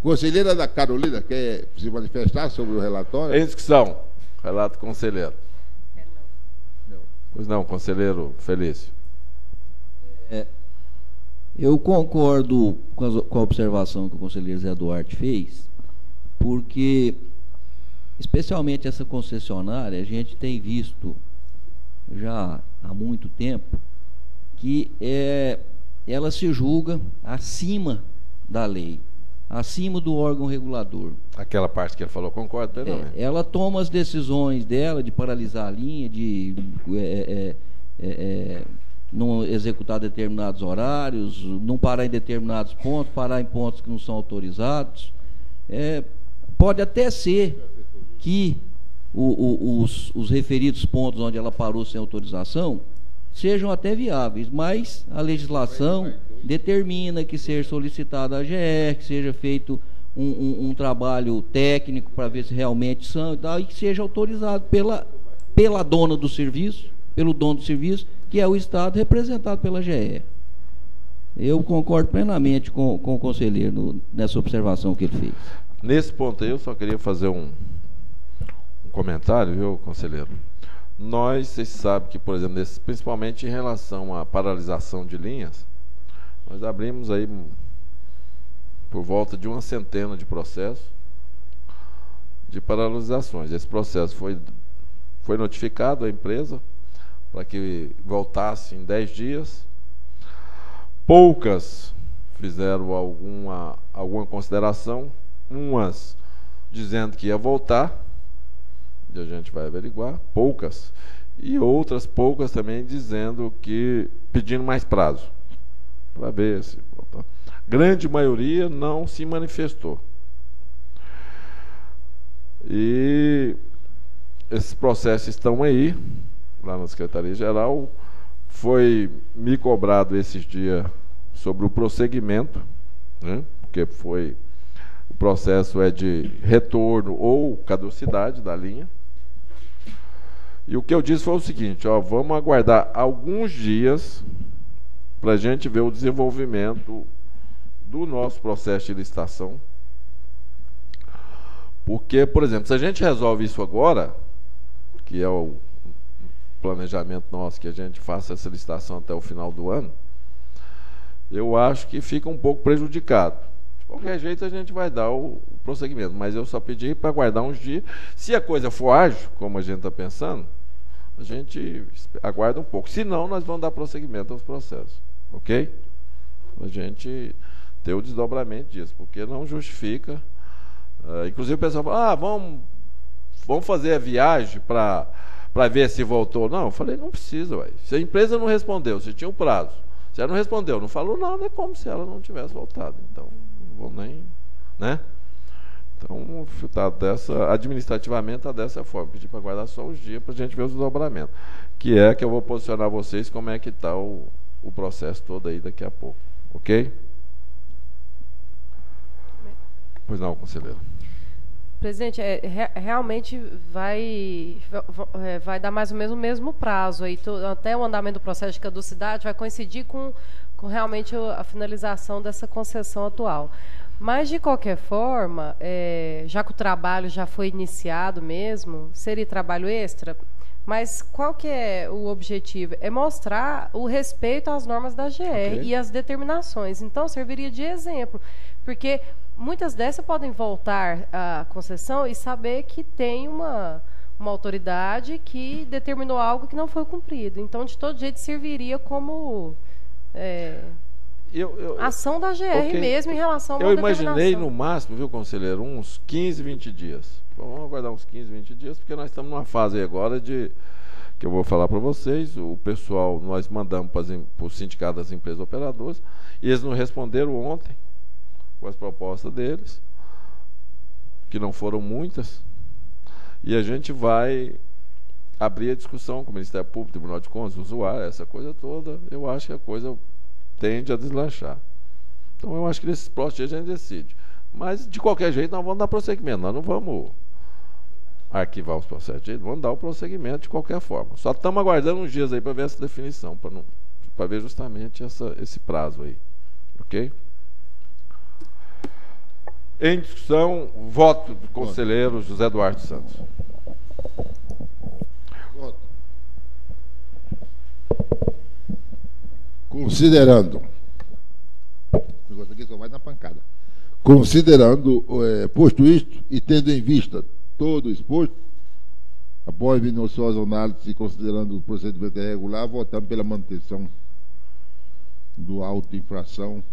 Conselheira da Carolina, quer se manifestar sobre o relatório? Eles que são. Relato conselheiro. Não. Pois não, conselheiro Felício. Eu concordo com a observação que o conselheiro Zé Duarte fez, porque, especialmente essa concessionária, a gente tem visto já há muito tempo que ela se julga acima da lei, acima do órgão regulador. Aquela parte que ele falou, concordo plenamente. Ela toma as decisões dela de paralisar a linha, de não executar determinados horários, não parar em determinados pontos, parar em pontos que não são autorizados. Pode até ser que os referidos pontos onde ela parou sem autorização sejam até viáveis, mas a legislação determina que seja solicitada a AGR, que seja feito um trabalho técnico para ver se realmente são e tal, e que seja autorizado pela dona do serviço, pelo dono do serviço, que é o Estado representado pela GE. Eu concordo plenamente com o conselheiro nessa observação que ele fez. Nesse ponto aí, eu só queria fazer um comentário, viu, conselheiro? Vocês sabem que, por exemplo, principalmente em relação à paralisação de linhas, nós abrimos aí por volta de 100 de processos de paralisações. Esse processo foi notificado à empresa para que voltasse em 10 dias. Poucas fizeram alguma consideração, umas dizendo que ia voltar, e a gente vai averiguar, poucas, e outras poucas também dizendo que pedindo mais prazo, para ver se voltar. Grande maioria não se manifestou. E esses processos estão aí, lá na Secretaria-Geral. Foi me cobrado esses dias sobre o prosseguimento, né? Porque o processo é de retorno ou caducidade da linha. E o que eu disse foi o seguinte: vamos aguardar alguns dias para a gente ver o desenvolvimento do nosso processo de licitação. Porque, por exemplo, se a gente resolve isso agora, que é o planejamento nosso, que a gente faça essa licitação até o final do ano, eu acho que fica um pouco prejudicado. De qualquer jeito, a gente vai dar o prosseguimento, mas eu só pedi para aguardar uns dias. Se a coisa for ágil, como a gente está pensando, a gente aguarda um pouco. Se não, nós vamos dar prosseguimento aos processos, ok? A gente ter o desdobramento disso, porque não justifica. Inclusive o pessoal fala, vamos fazer a viagem para ver se voltou. Não, eu falei, não precisa, ué. Se a empresa não respondeu, se tinha um prazo, se ela não respondeu, não falou nada, é como se ela não tivesse voltado. Então, não vou nem, né? Então, administrativamente está dessa forma. Pedir para guardar só os dias para a gente ver os desdobramentos. Que eu vou posicionar vocês como é que está o processo todo aí daqui a pouco. Ok? Pois não, conselheiro. Presidente, realmente vai dar mais ou menos o mesmo prazo. Aí, até o andamento do processo de caducidade vai coincidir com realmente a finalização dessa concessão atual. Mas, de qualquer forma, já que o trabalho já foi iniciado mesmo, seria trabalho extra, mas qual que é o objetivo? É mostrar o respeito às normas da GR e às determinações. Então, serviria de exemplo, porque muitas dessas podem voltar à concessão e saber que tem uma autoridade que determinou algo que não foi cumprido. Então, de todo jeito, serviria como ação da GR mesmo em relação a uma determinação. Eu imaginei no máximo, viu, conselheiro, uns 15, 20 dias. Vamos aguardar uns 15, 20 dias, porque nós estamos numa fase aí agora que eu vou falar para vocês. O pessoal, nós mandamos para o sindicato das empresas operadoras, e eles não responderam ontem com as propostas deles, que não foram muitas, e a gente vai abrir a discussão com o Ministério Público, Tribunal de Contas, usuário, essa coisa toda. Eu acho que a coisa tende a deslanchar. Então eu acho que nesses próximos dias a gente decide. Mas, de qualquer jeito, nós vamos dar prosseguimento. Nós não vamos arquivar os processos, vamos dar o prosseguimento de qualquer forma. Só estamos aguardando uns dias aí para ver essa definição, para ver justamente esse prazo aí. Ok? Em discussão, voto do conselheiro José Duarte Santos. Voto. Considerando, o negócio aqui só vai na pancada. Considerando, posto isto e tendo em vista todo o exposto, após minuciosa análise e considerando o procedimento irregular, votamos pela manutenção do auto de infração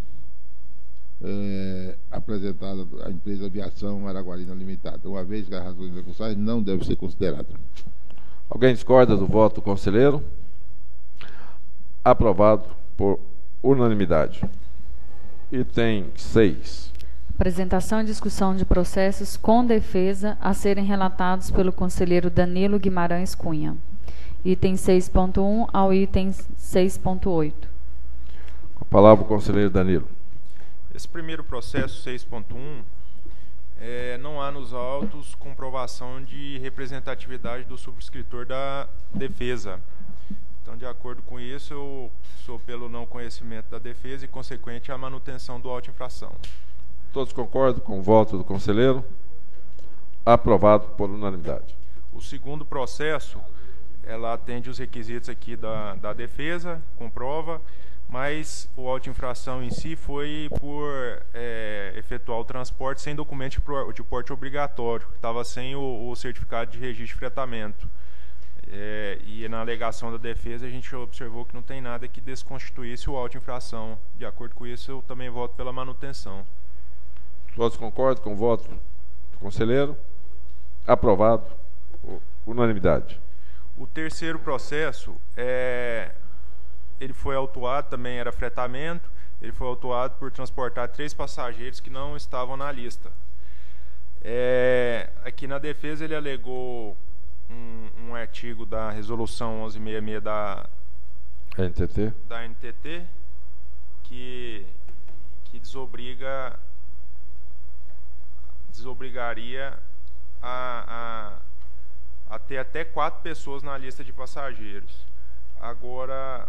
apresentada à empresa Aviação Araguarina Limitada, uma vez que as razões execuções não devem ser consideradas. Alguém discorda do voto do conselheiro? Aprovado por unanimidade. Item 6. Apresentação e discussão de processos com defesa a serem relatados pelo conselheiro Danilo Guimarães Cunha. Item 6.1 ao item 6.8. Com a palavra o conselheiro Danilo. Esse primeiro processo, 6.1, Não há nos autos comprovação de representatividade do subscritor da defesa. Então, de acordo com isso, eu sou pelo não conhecimento da defesa e, consequente, a manutenção do auto-infração. Todos concordam com o voto do conselheiro? Aprovado por unanimidade. O segundo processo, ela atende os requisitos aqui da defesa, comprova, mas o auto-infração em si foi por efetuar o transporte sem documento de porte obrigatório, estava sem o certificado de registro de fretamento. E na alegação da defesa a gente observou que não tem nada que desconstituísse o auto-infração. De acordo com isso, eu também voto pela manutenção. Todos concordam com o voto do conselheiro? Aprovado por unanimidade. O terceiro processo, ele foi autuado, também era fretamento, ele foi autuado por transportar 3 passageiros que não estavam na lista. Aqui na defesa ele alegou um artigo da resolução 1166 da NTT que desobrigaria a ter até 4 pessoas na lista de passageiros. Agora,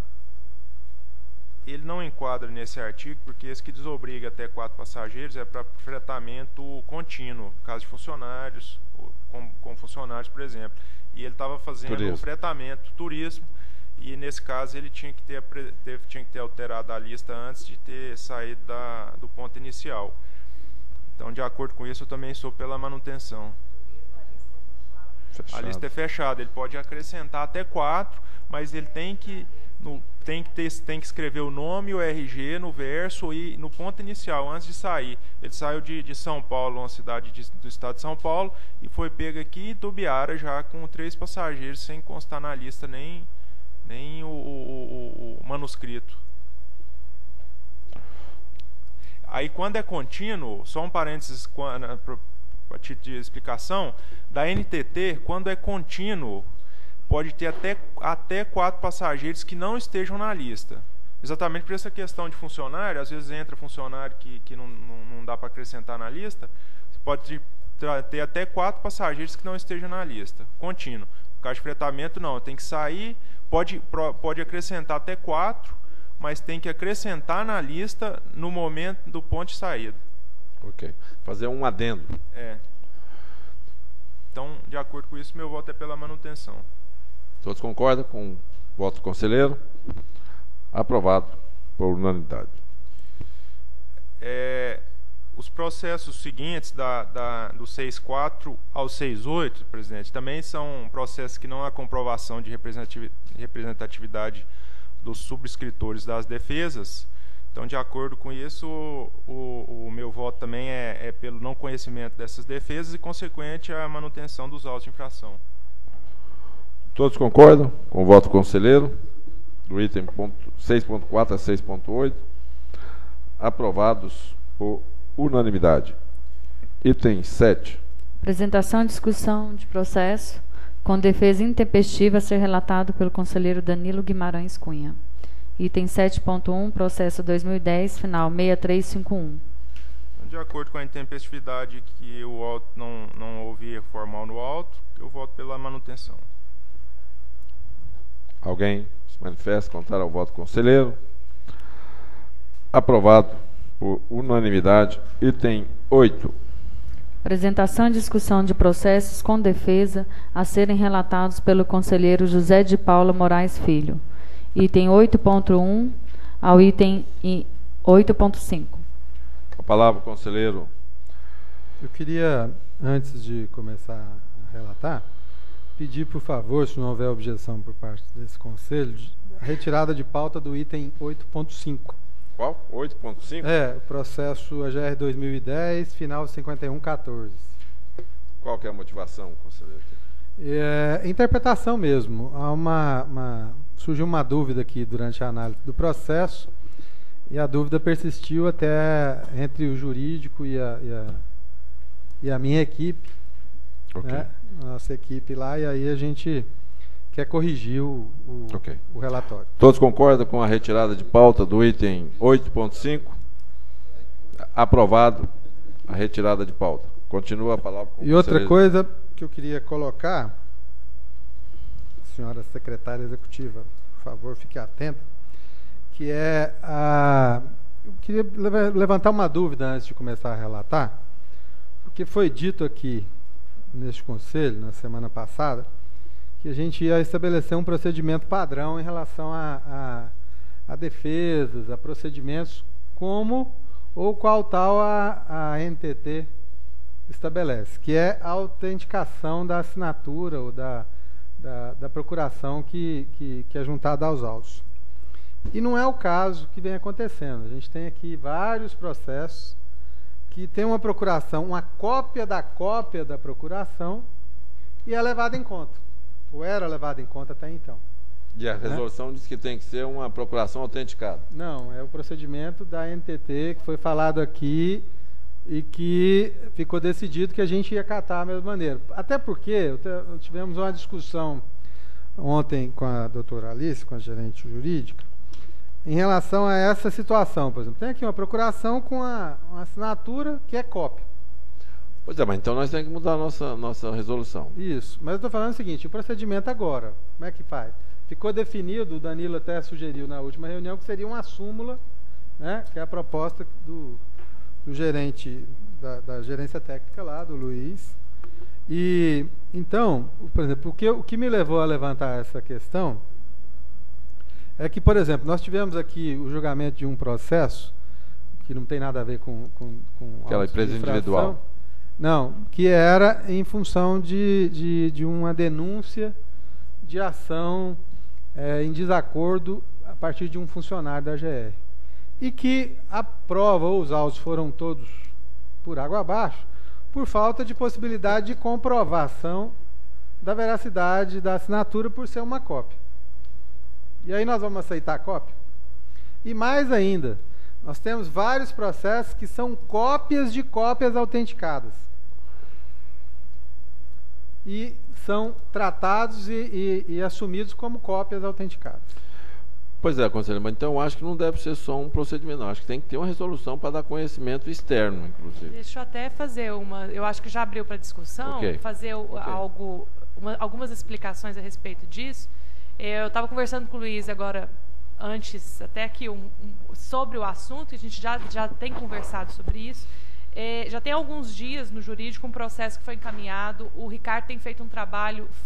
ele não enquadra nesse artigo, porque esse que desobriga até 4 passageiros é para fretamento contínuo, no caso de funcionários, com funcionários, por exemplo. E ele estava fazendo o fretamento turismo, e nesse caso ele tinha que ter alterado a lista antes de ter saído do ponto inicial. Então, de acordo com isso, eu também sou pela manutenção. A lista é fechada, ele pode acrescentar até 4, mas ele tem que escrever o nome e o RG no verso e no ponto inicial, antes de sair. Ele saiu de São Paulo, uma cidade do estado de São Paulo, e foi pego aqui em Itubiara já com 3 passageiros, sem constar na lista nem o manuscrito. Aí, quando é contínuo, só um parênteses a título de explicação, da NTT, quando é contínuo, pode ter até 4 passageiros que não estejam na lista. Exatamente por essa questão de funcionário, às vezes entra funcionário que não dá para acrescentar na lista, você pode ter até 4 passageiros que não estejam na lista, contínuo. No caso de fretamento, não, tem que sair, pode acrescentar até 4, mas tem que acrescentar na lista no momento do ponto de saída. Ok. Fazer um adendo. Então, de acordo com isso, meu voto é pela manutenção. Todos concordam com o voto do conselheiro? Aprovado por unanimidade. Os processos seguintes, do 6.4 ao 6.8, presidente, também são processos que não há comprovação de representatividade dos subscritores das defesas. Então, de acordo com isso, o meu voto também é pelo não conhecimento dessas defesas e, consequente, a manutenção dos autos de infração. Todos concordam com o voto do conselheiro, do item 6.4 a 6.8, aprovados por unanimidade. Item 7. Apresentação e discussão de processo com defesa intempestiva a ser relatado pelo conselheiro Danilo Guimarães Cunha. Item 7.1, processo 2010, final 6351. De acordo com a intempestividade que o auto não houve formal no auto, eu voto pela manutenção. Alguém se manifesta contrário ao voto do conselheiro? Aprovado por unanimidade. Item 8. Apresentação e discussão de processos com defesa a serem relatados pelo conselheiro José de Paula Moraes Filho. Item 8.1 ao item 8.5. A palavra, conselheiro. Eu queria, antes de começar a relatar, pedir, por favor, se não houver objeção por parte desse conselho, a retirada de pauta do item 8.5. Qual? 8.5? O processo AGR 2010, final 5114. Qual que é a motivação, conselheiro? Interpretação mesmo. Surgiu uma dúvida aqui durante a análise do processo e a dúvida persistiu até entre o jurídico e a minha equipe, okay, né? A nossa equipe lá, e aí a gente quer corrigir o relatório. Todos concordam com a retirada de pauta do item 8.5? Aprovado a retirada de pauta. Continua a palavra com E outra coisa que eu queria colocar, senhora secretária executiva, por favor, fique atenta, que é eu queria levantar uma dúvida antes de começar a relatar, porque foi dito aqui neste conselho, na semana passada, que a gente ia estabelecer um procedimento padrão em relação a defesas, a procedimentos, como ou qual tal a NTT estabelece, que é a autenticação da assinatura ou da procuração que é juntada aos autos. E não é o caso que vem acontecendo. A gente tem aqui vários processos que tem uma procuração, uma cópia da procuração, e é levada em conta, ou era levada em conta até então. E a resolução diz que tem que ser uma procuração autenticada. Não, é o procedimento da NTT que foi falado aqui e que ficou decidido que a gente ia catar da mesma maneira. Até porque tivemos uma discussão ontem com a doutora Alice, com a gerente jurídica, em relação a essa situação. Por exemplo, tem aqui uma procuração com uma assinatura que é cópia. Pois é, mas então nós temos que mudar a nossa resolução. Isso, mas eu estou falando o seguinte, o procedimento agora, como é que faz? Ficou definido, o Danilo até sugeriu na última reunião, que seria uma súmula, né, que é a proposta do gerente da gerência técnica lá, do Luiz. E então, por exemplo, o que me levou a levantar essa questão é que, por exemplo, nós tivemos aqui o julgamento de um processo que não tem nada a ver com aquela empresa individual. Não, que era em função de uma denúncia de ação em desacordo a partir de um funcionário da GR. E que a prova ou os autos foram todos por água abaixo, por falta de possibilidade de comprovação da veracidade da assinatura por ser uma cópia. E aí nós vamos aceitar a cópia? E mais ainda, nós temos vários processos que são cópias de cópias autenticadas. E são tratados e assumidos como cópias autenticadas. Pois é, conselheiro, mas então eu acho que não deve ser só um procedimento, não. Acho que tem que ter uma resolução para dar conhecimento externo, inclusive. Deixa eu até fazer eu acho que já abriu para discussão, fazer algumas explicações a respeito disso. Eu estava conversando com o Luiz agora, antes, até aqui, sobre o assunto, e a gente já tem conversado sobre isso. Já tem alguns dias no jurídico um processo que foi encaminhado. O Ricardo tem feito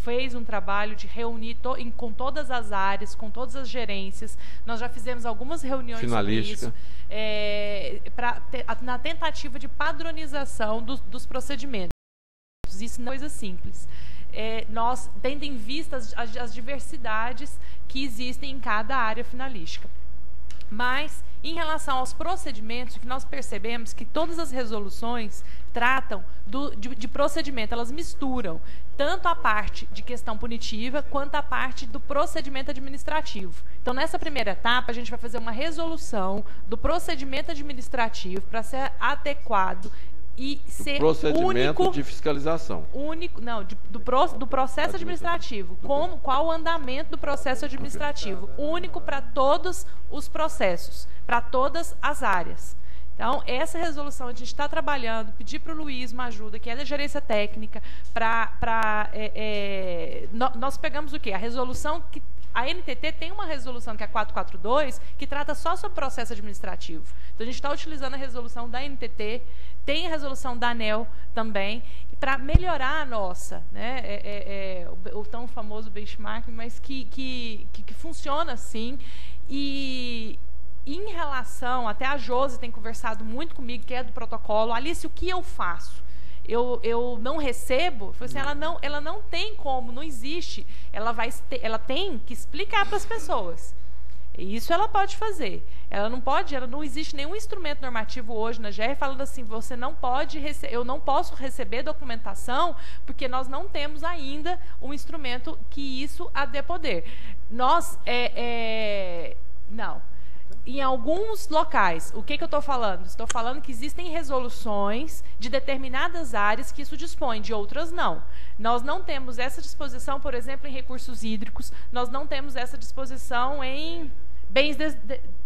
fez um trabalho de reunir com todas as áreas, com todas as gerências. Nós já fizemos algumas reuniões sobre isso, na tentativa de padronização dos procedimentos. Isso não é coisa simples. Nós tendo em vista as diversidades que existem em cada área finalística. Mas, em relação aos procedimentos, o que nós percebemos que todas as resoluções tratam de procedimento, elas misturam tanto a parte de questão punitiva quanto a parte do procedimento administrativo. Então, nessa primeira etapa, a gente vai fazer uma resolução do procedimento administrativo para ser adequado e ser procedimento de fiscalização. Do processo administrativo. Qual o andamento do processo administrativo? Único para todos os processos, para todas as áreas. Então, essa resolução a gente está trabalhando, pedir para o Luiz uma ajuda, que é da gerência técnica, nós pegamos o quê? A resolução que a NTT tem uma resolução que é a 442, que trata só sobre processo administrativo. Então, a gente está utilizando a resolução da NTT, tem a resolução da ANEEL também, para melhorar a nossa, né, o tão famoso benchmark, mas que funciona assim. E em relação, até a Josi tem conversado muito comigo, que é do protocolo, Alice, o que eu faço? Eu não recebo? Assim, ela não tem como, não existe. Ela tem que explicar para as pessoas. Isso ela pode fazer. Não existe nenhum instrumento normativo hoje na GR falando assim, você não pode eu não posso receber documentação porque nós não temos ainda um instrumento que isso a dê poder. Nós, não. Em alguns locais, o que eu estou falando? Estou falando que existem resoluções de determinadas áreas que isso dispõe, de outras não. Nós não temos essa disposição, por exemplo, em recursos hídricos, nós não temos essa disposição em bens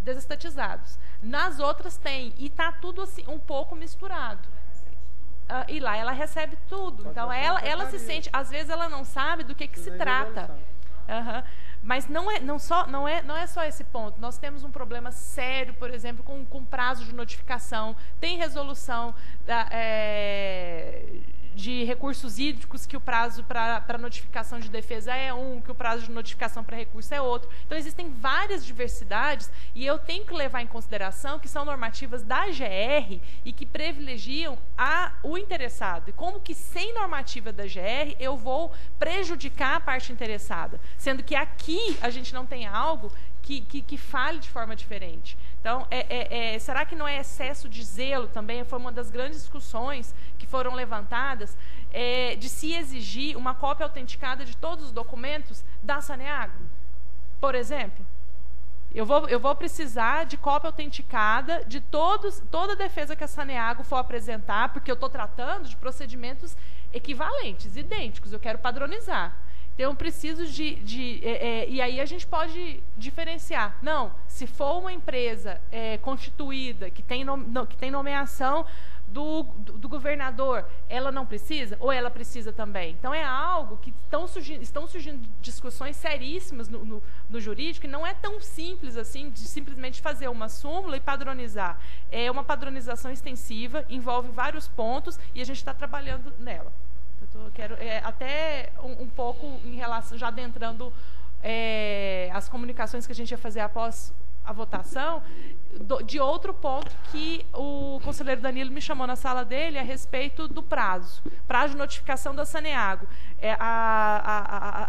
desestatizados. Nas outras tem, e está tudo assim, um pouco misturado. ir lá, ela recebe tudo. Então, ela se sente, às vezes ela não sabe do que se trata. Mas não é só esse ponto. Nós temos um problema sério, por exemplo, com prazo de notificação. Tem resolução de recursos hídricos que o prazo para notificação de defesa é um, que o prazo de notificação para recurso é outro. Então, existem várias diversidades e eu tenho que levar em consideração que são normativas da GR e que privilegiam o interessado. E como que sem normativa da GR eu vou prejudicar a parte interessada, sendo que aqui a gente não tem algo que fale de forma diferente. Então, será que não é excesso de zelo também? Foi uma das grandes discussões que foram levantadas de se exigir uma cópia autenticada de todos os documentos da Saneago, por exemplo. Eu vou precisar de cópia autenticada de toda a defesa que a Saneago for apresentar, porque eu estou tratando de procedimentos equivalentes, idênticos, eu quero padronizar. Então, eu preciso e aí a gente pode diferenciar. Não, se for uma empresa constituída, que tem nomeação do governador, ela não precisa? Ou ela precisa também? Então, é algo que estão surgindo discussões seríssimas no jurídico, e não é tão simples assim, de simplesmente fazer uma súmula e padronizar. É uma padronização extensiva, envolve vários pontos, e a gente está trabalhando nela. Eu quero até um pouco em relação, já adentrando as comunicações que a gente ia fazer após a votação, de outro ponto que o conselheiro Danilo me chamou na sala dele a respeito do prazo de notificação da Saneago.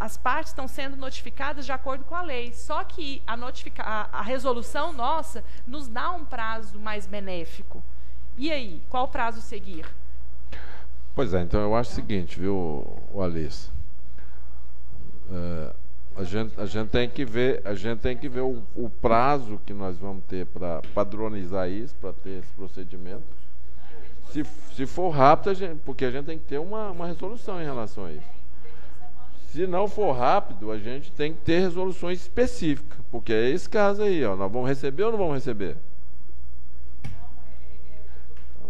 As partes estão sendo notificadas de acordo com a lei, só que a resolução nossa nos dá um prazo mais benéfico. E aí, qual o prazo seguir? Pois é, então eu acho o seguinte, viu, Alice? A gente tem que ver o prazo que nós vamos ter para padronizar isso, para ter esse procedimento. Se for rápido, porque a gente tem que ter uma resolução em relação a isso. Se não for rápido, a gente tem que ter resoluções específicas, porque é esse caso aí, ó, nós vamos receber ou não vamos receber?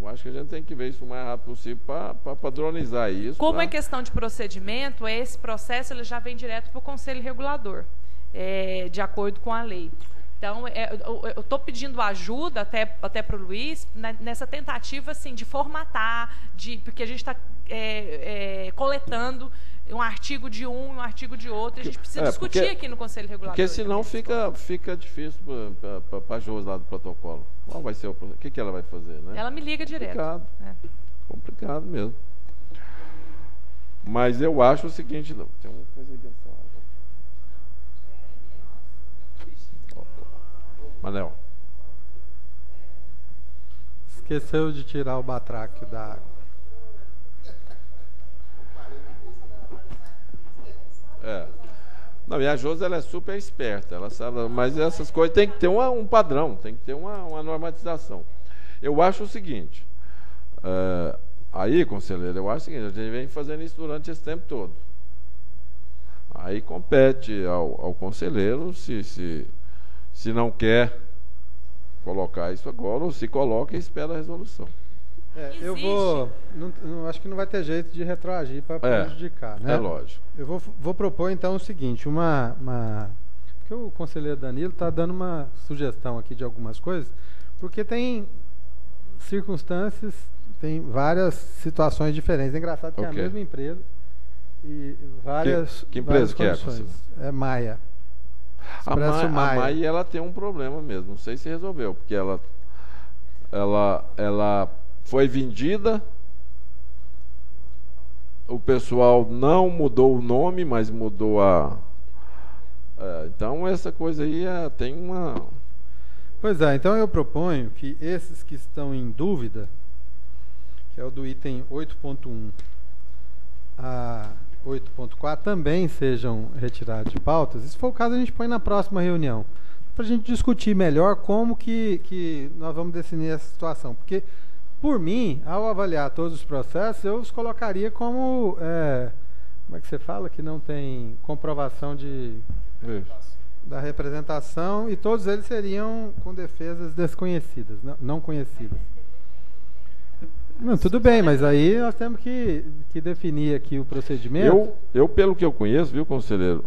Eu acho que a gente tem que ver isso o mais rápido possível para padronizar isso. Como é questão de procedimento, esse processo ele já vem direto para o Conselho Regulador, de acordo com a lei. Então, eu estou pedindo ajuda até para o Luiz nessa tentativa assim, de formatar, porque a gente está coletando um artigo de um, um artigo de outro, e a gente precisa discutir aqui no Conselho Regulador. Porque senão fica difícil para a Josi lá do protocolo. Qual vai ser o que ela vai fazer, né? Ela me liga direto. Complicado mesmo. Mas eu acho o seguinte, não, tem uma coisa aí dessa água. Manel. Esqueceu de tirar o batráquio da água. Não, e a Josi, ela é super esperta, ela sabe, mas essas coisas tem que ter um padrão, tem que ter uma normatização. Eu acho o seguinte, aí, conselheiro, eu acho o seguinte, a gente vem fazendo isso durante esse tempo todo. Aí compete ao conselheiro se não quer colocar isso agora, ou se coloca e espera a resolução. Eu acho que não vai ter jeito de retroagir para prejudicar, né? É lógico. Eu vou propor então o seguinte, porque o conselheiro Danilo está dando uma sugestão aqui de algumas coisas, porque tem circunstâncias, tem várias situações diferentes. É engraçado que é a mesma empresa e várias que empresa várias que condições. É Maia. A Maia, ela tem um problema mesmo, não sei se resolveu, porque ela foi vendida, o pessoal não mudou o nome, mas mudou então essa coisa aí tem uma... Pois é, então eu proponho que esses que estão em dúvida, que é o do item 8.1 a 8.4, também sejam retirados de pautas. Se for o caso, a gente põe na próxima reunião, para a gente discutir melhor como que nós vamos definir essa situação, porque por mim, ao avaliar todos os processos, eu os colocaria como é que você fala? Que não tem comprovação da representação, e todos eles seriam com defesas desconhecidas, não conhecidas. Não, tudo bem, mas aí nós temos que definir aqui o procedimento. Eu, pelo que eu conheço, viu, conselheiro,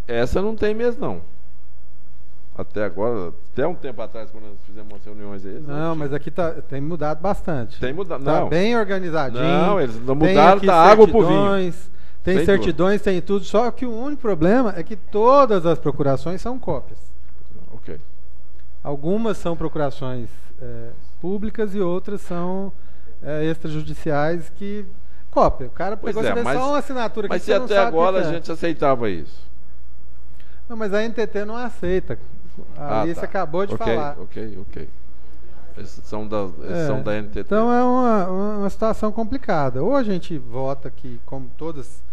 essa não tem mesmo, não. Até agora, até um tempo atrás, quando nós fizemos umas reuniões aí. Não, mas aqui tem mudado bastante. Tem mudado, não. Tá bem organizadinho. Não, eles não mudaram da água pro vinho. Tem certidões, tem tudo, só que o único problema é que todas as procurações são cópias. Ok. Algumas são procurações públicas e outras são extrajudiciais que cópia. O cara pegou só uma assinatura. Mas se até agora a gente aceitava isso. Não, mas a NTT não aceita. A Alice acabou de falar. Ok. Esses são da NTT. Então é uma situação complicada. Ou a gente vota aqui como todas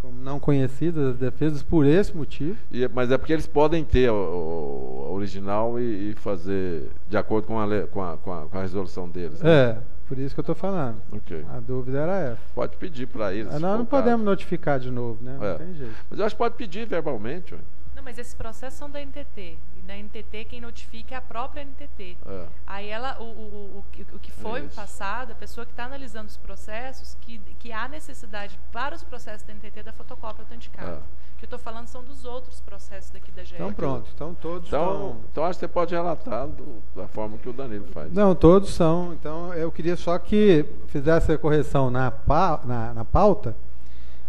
como não conhecidas as defesas por esse motivo. Mas é porque eles podem ter o original e fazer de acordo com a resolução deles. Né? Por isso que eu estou falando. Okay. A dúvida era essa. Pode pedir para eles. Nós não podemos notificar de novo, né? Não tem jeito. Mas eu acho que pode pedir verbalmente. Ué. Não, mas esses processos são da NTT. E da NTT quem notifica é a própria NTT. Aí o que foi passado, a pessoa que está analisando os processos, que há necessidade para os processos da NTT da fotocópia autenticada. O que eu estou falando são dos outros processos daqui da GE. Então pronto, então todos Então acho que você pode relatar da forma que o Danilo faz. Não, todos são. Então eu queria só que fizesse a correção na pauta,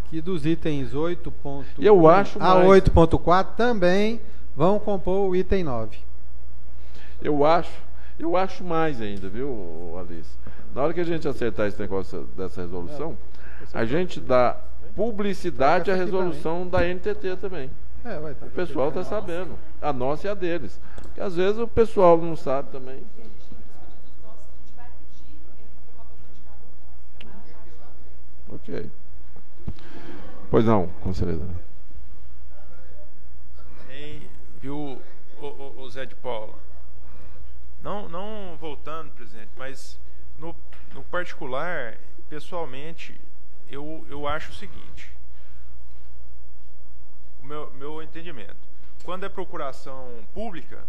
que dos itens 8.1 a 8.4 também vão compor o item 9. Eu acho mais ainda, viu, Alice? Na hora que a gente acertar esse negócio dessa resolução, a gente dá publicidade à resolução da NTT também. O pessoal está sabendo. A nossa e a deles. Porque às vezes o pessoal não sabe também. Ok. Pois não, conselheira. Viu, o Zé de Paula? Não voltando, presidente, mas no particular, pessoalmente, eu acho o seguinte. O meu entendimento. Quando é procuração pública,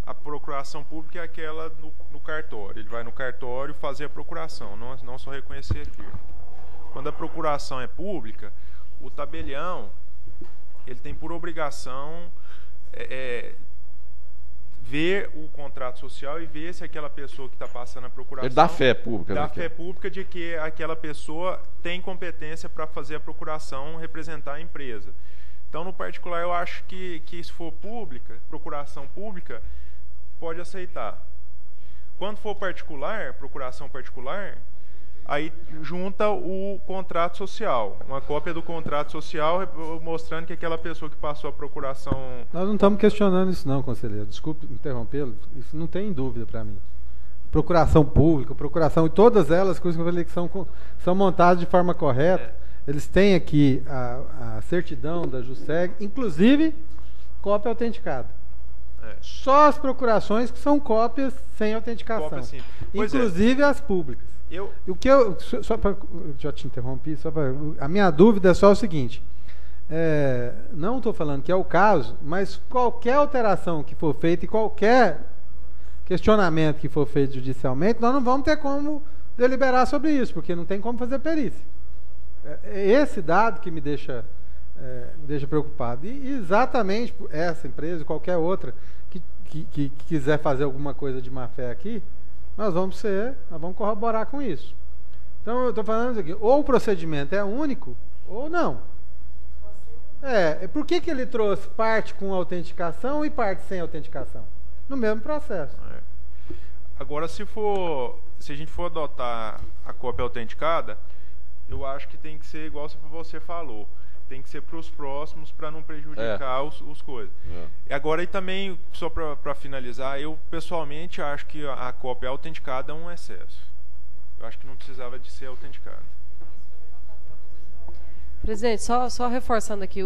a procuração pública é aquela no cartório. Ele vai no cartório fazer a procuração, não só reconhecer a firma. Quando a procuração é pública, o tabelião ele tem por obrigação ver o contrato social e ver se aquela pessoa que está passando a procuração... Ele dá fé pública. Dá fé pública de que aquela pessoa tem competência para fazer a procuração, representar a empresa. Então, no particular, eu acho que se for pública, procuração pública, pode aceitar. Quando for particular, procuração particular, aí junta o contrato social, uma cópia do contrato social mostrando que aquela pessoa que passou a procuração... Nós não estamos questionando isso não, conselheiro. Desculpe interrompê-lo, isso não tem dúvida para mim. Procuração pública, procuração, e todas elas, coisas que eu falei que são montadas de forma correta, eles têm aqui a certidão da JUSEG, inclusive cópia autenticada. Só as procurações que são cópias sem autenticação, cópia, inclusive as públicas. Só para já te interrompi, a minha dúvida é só o seguinte: não estou falando que é o caso, mas qualquer alteração que for feita e qualquer questionamento que for feito judicialmente, nós não vamos ter como deliberar sobre isso, porque não tem como fazer perícia. É esse dado que me deixa preocupado. E exatamente essa empresa, qualquer outra que quiser fazer alguma coisa de má fé aqui, nós vamos corroborar com isso. Então eu estou falando aqui, ou o procedimento é único ou não. Por que ele trouxe parte com autenticação e parte sem autenticação? No mesmo processo. Agora, se a gente for adotar a cópia autenticada, eu acho que tem que ser igual você falou. Tem que ser para os próximos, para não prejudicar os coisas. Agora, e também, só para finalizar, eu pessoalmente acho que a cópia autenticada é um excesso. Eu acho que não precisava de ser autenticada. Presidente, só reforçando aqui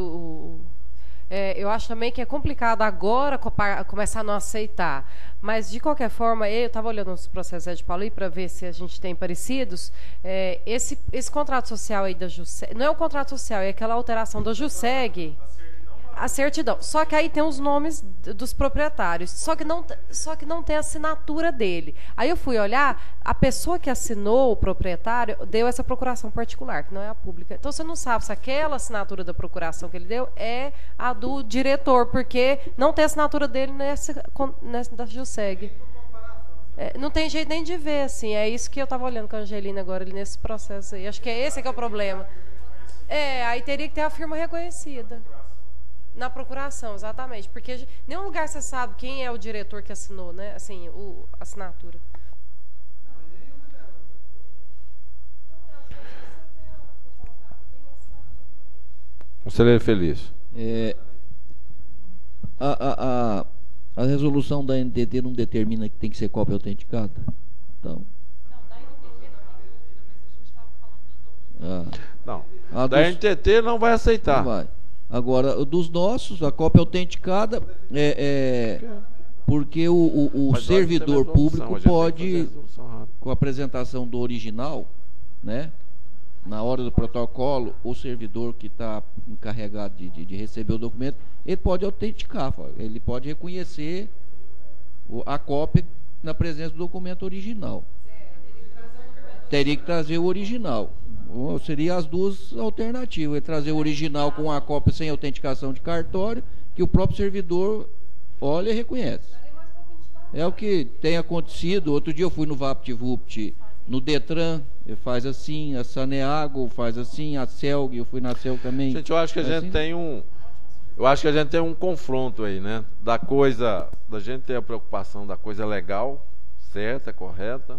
eu acho também que é complicado agora começar a não aceitar. Mas, de qualquer forma, eu estava olhando os processos de Paulo para ver se a gente tem parecidos. Esse contrato social aí da JUSEG, não é o contrato social, é aquela alteração da JUSEG. A certidão. Só que aí tem os nomes dos proprietários. Só que não tem a assinatura dele. Aí eu fui olhar, a pessoa que assinou o proprietário deu essa procuração particular, que não é a pública. Então você não sabe se aquela assinatura da procuração que ele deu é a do diretor, porque não tem a assinatura dele nessa da JUSEG. Não tem jeito nem de ver, assim. É isso que eu estava olhando com a Angelina agora, ali nesse processo aí. Acho que é esse que é o problema. Aí teria que ter a firma reconhecida. Na procuração, exatamente. Porque nenhum lugar você sabe quem é o diretor que assinou, né? Assim, a assinatura. Conselheiro Felício. A resolução da NTT não determina que tem que ser cópia autenticada? Então. Não. Da NTT não vai aceitar. Não vai. Agora, dos nossos, a cópia autenticada porque o servidor público pode, com a apresentação do original, né, na hora do protocolo, o servidor que está encarregado de receber o documento, ele pode autenticar, ele pode reconhecer a cópia na presença do documento original. Teria que trazer o original. Seria as duas alternativas, ele trazer o original com a cópia sem autenticação de cartório, que o próprio servidor olha e reconhece. É o que tem acontecido. Outro dia eu fui no VaptVupt, no Detran, ele faz assim, a Saneago faz assim, a Celg, eu fui na Celg também. Gente, eu acho que a gente tem um confronto aí, né? Da gente ter a preocupação da coisa legal, certa, correta,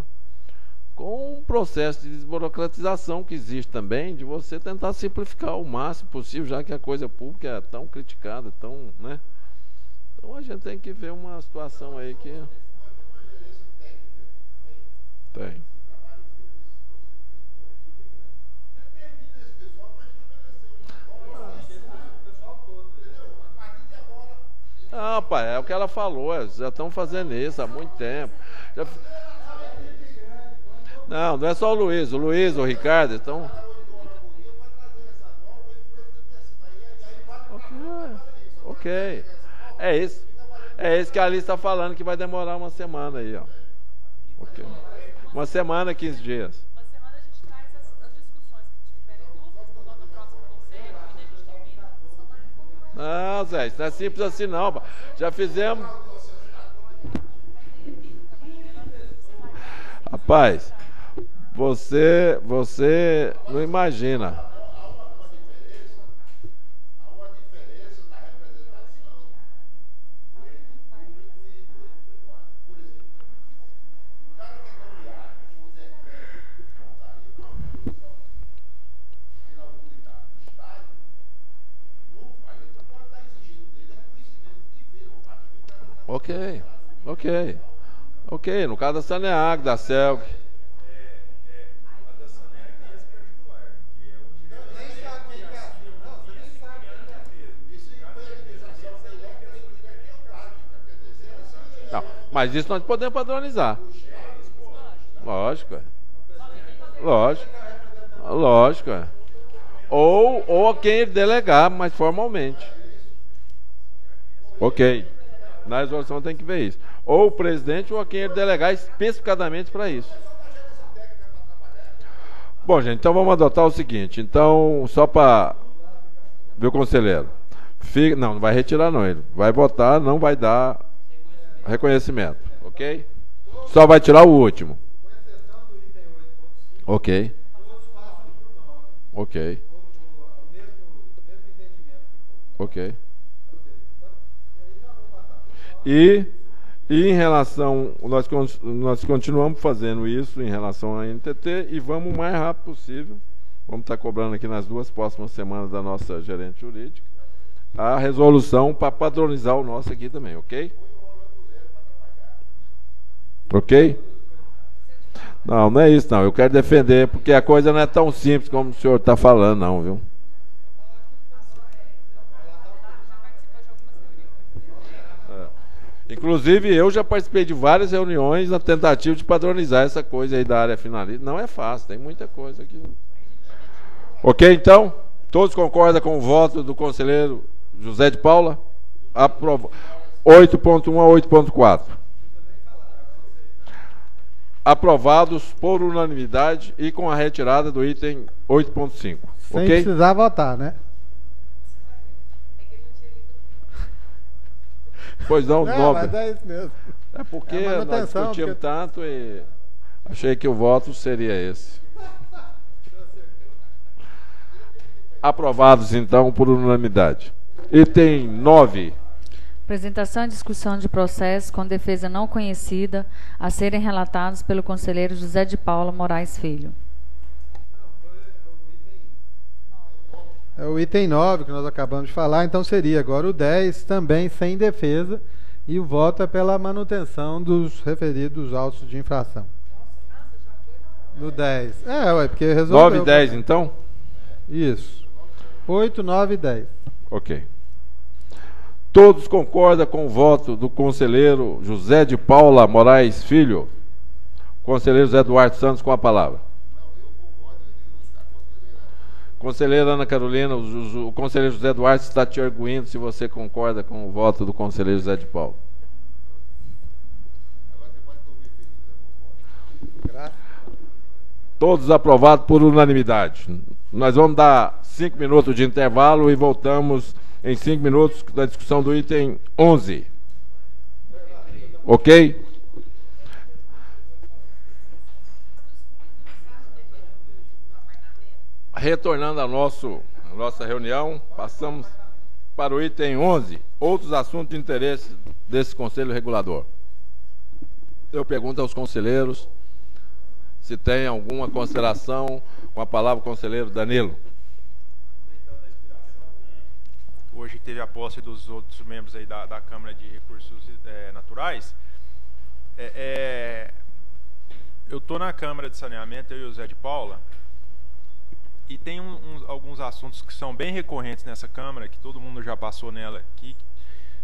com um processo de desburocratização que existe também, de você tentar simplificar o máximo possível, já que a coisa pública é tão criticada, tão, né? Então a gente tem que ver uma situação aí que tem. Ah, pai, é o que ela falou, já estão fazendo isso há muito tempo. Não é só o Luiz, o Ricardo, então. Ok. É isso que a Alice está falando, que vai demorar uma semana aí, ó. Ok. Uma semana, 15 dias. Uma semana a gente traz as discussões que tiverem dúvidas no próximo conselho e daí a gente termina. Não, Zé, isso não é simples assim não, pá. Já fizemos. Rapaz, você não imagina. Ok. No caso da Saneag, da Celg. Não, mas isso nós podemos padronizar. Lógico. Ou a quem ele delegar, mas formalmente. Ok. Na resolução tem que ver isso. Ou o presidente ou a quem ele delegar especificadamente para isso. Bom, gente, então vamos adotar o seguinte. Então, só para ver o conselheiro. Não vai retirar não ele. Vai votar, não vai dar reconhecimento. Ok? Só vai tirar o último. Ok. E em relação, nós continuamos fazendo isso em relação à NTT e vamos o mais rápido possível, vamos estar cobrando aqui nas 2 próximas semanas da nossa gerente jurídica, a resolução para padronizar o nosso aqui também, ok? Ok? Não é isso não, eu quero defender, porque a coisa não é tão simples como o senhor está falando não, viu? Inclusive, eu já participei de várias reuniões na tentativa de padronizar essa coisa aí da área finalista. Não é fácil, tem muita coisa aqui. Ok, então? Todos concordam com o voto do conselheiro José de Paula? 8.1 a 8.4. Aprovados por unanimidade e com a retirada do item 8.5. Sem ok? precisar votar, né? Pois não, Não, mas é isso mesmo. É porque É nós manutenção, discutimos porque- tanto e achei que o voto seria esse. Aprovados, então, por unanimidade. Item 9. Apresentação e discussão de processos com defesa não conhecida a serem relatados pelo conselheiro José de Paula Moraes Filho. É o item 9 que nós acabamos de falar, então seria agora o 10, também sem defesa, e o voto é pela manutenção dos referidos autos de infração. No 10. Ué, porque resolveu. 9 e 10, então? Isso. 8, 9 e 10. Ok. Todos concordam com o voto do conselheiro José de Paula Moraes Filho? Conselheiro José Eduardo Santos com a palavra. Conselheira Ana Carolina, o conselheiro José Eduardo está te arguindo se você concorda com o voto do conselheiro José de Paula. Todos aprovados por unanimidade. Nós vamos dar 5 minutos de intervalo e voltamos em 5 minutos da discussão do item 11. Ok? Retornando à nossa reunião, passamos para o item 11, outros assuntos de interesse desse Conselho Regulador. Eu pergunto aos conselheiros se tem alguma consideração. Com a palavra, conselheiro Danilo. Hoje teve a posse dos outros membros aí da Câmara de Recursos Naturais. Eu estou na Câmara de Saneamento, eu e o Zé de Paula, e tem alguns assuntos que são bem recorrentes nessa Câmara, que todo mundo já passou nela aqui,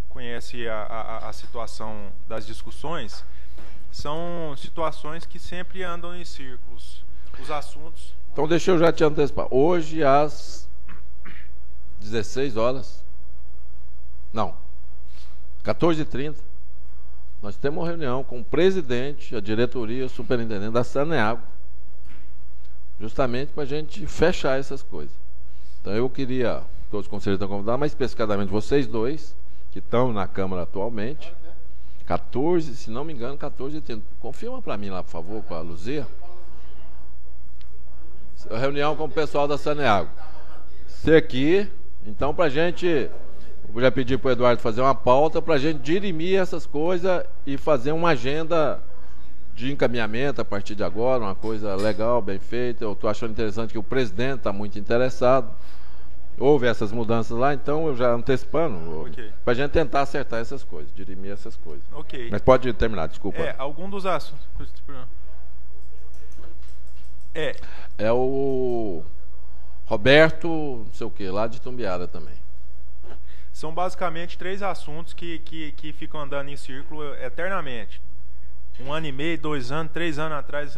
conhece a situação das discussões. São situações que sempre andam em círculos. Os assuntos... Então deixa eu já te antecipar. Hoje às 16 horas, não, 14h30, nós temos uma reunião com o presidente, a diretoria, o superintendente da Saneago, justamente para a gente fechar essas coisas. Então eu queria, todos os conselheiros estão convidados, mas especificamente vocês dois, que estão na Câmara atualmente, 14, se não me engano, 14h30. Confirma para mim lá, por favor, com a Luzia. Reunião com o pessoal da Saneago. Ser aqui, então, para a gente, eu já pedi para o Eduardo fazer uma pauta para a gente dirimir essas coisas e fazer uma agenda de encaminhamento a partir de agora, uma coisa legal, bem feita. Eu estou achando interessante que o presidente está muito interessado. Houve essas mudanças lá, então eu já antecipando, Okay. para a gente tentar acertar essas coisas, dirimir essas coisas. Ok. Mas pode terminar, desculpa. Algum dos assuntos... É o Roberto, não sei o que, lá de Tumbiara também. São basicamente 3 assuntos que ficam andando em círculo eternamente. 1 ano e meio, 2 anos, 3 anos atrás,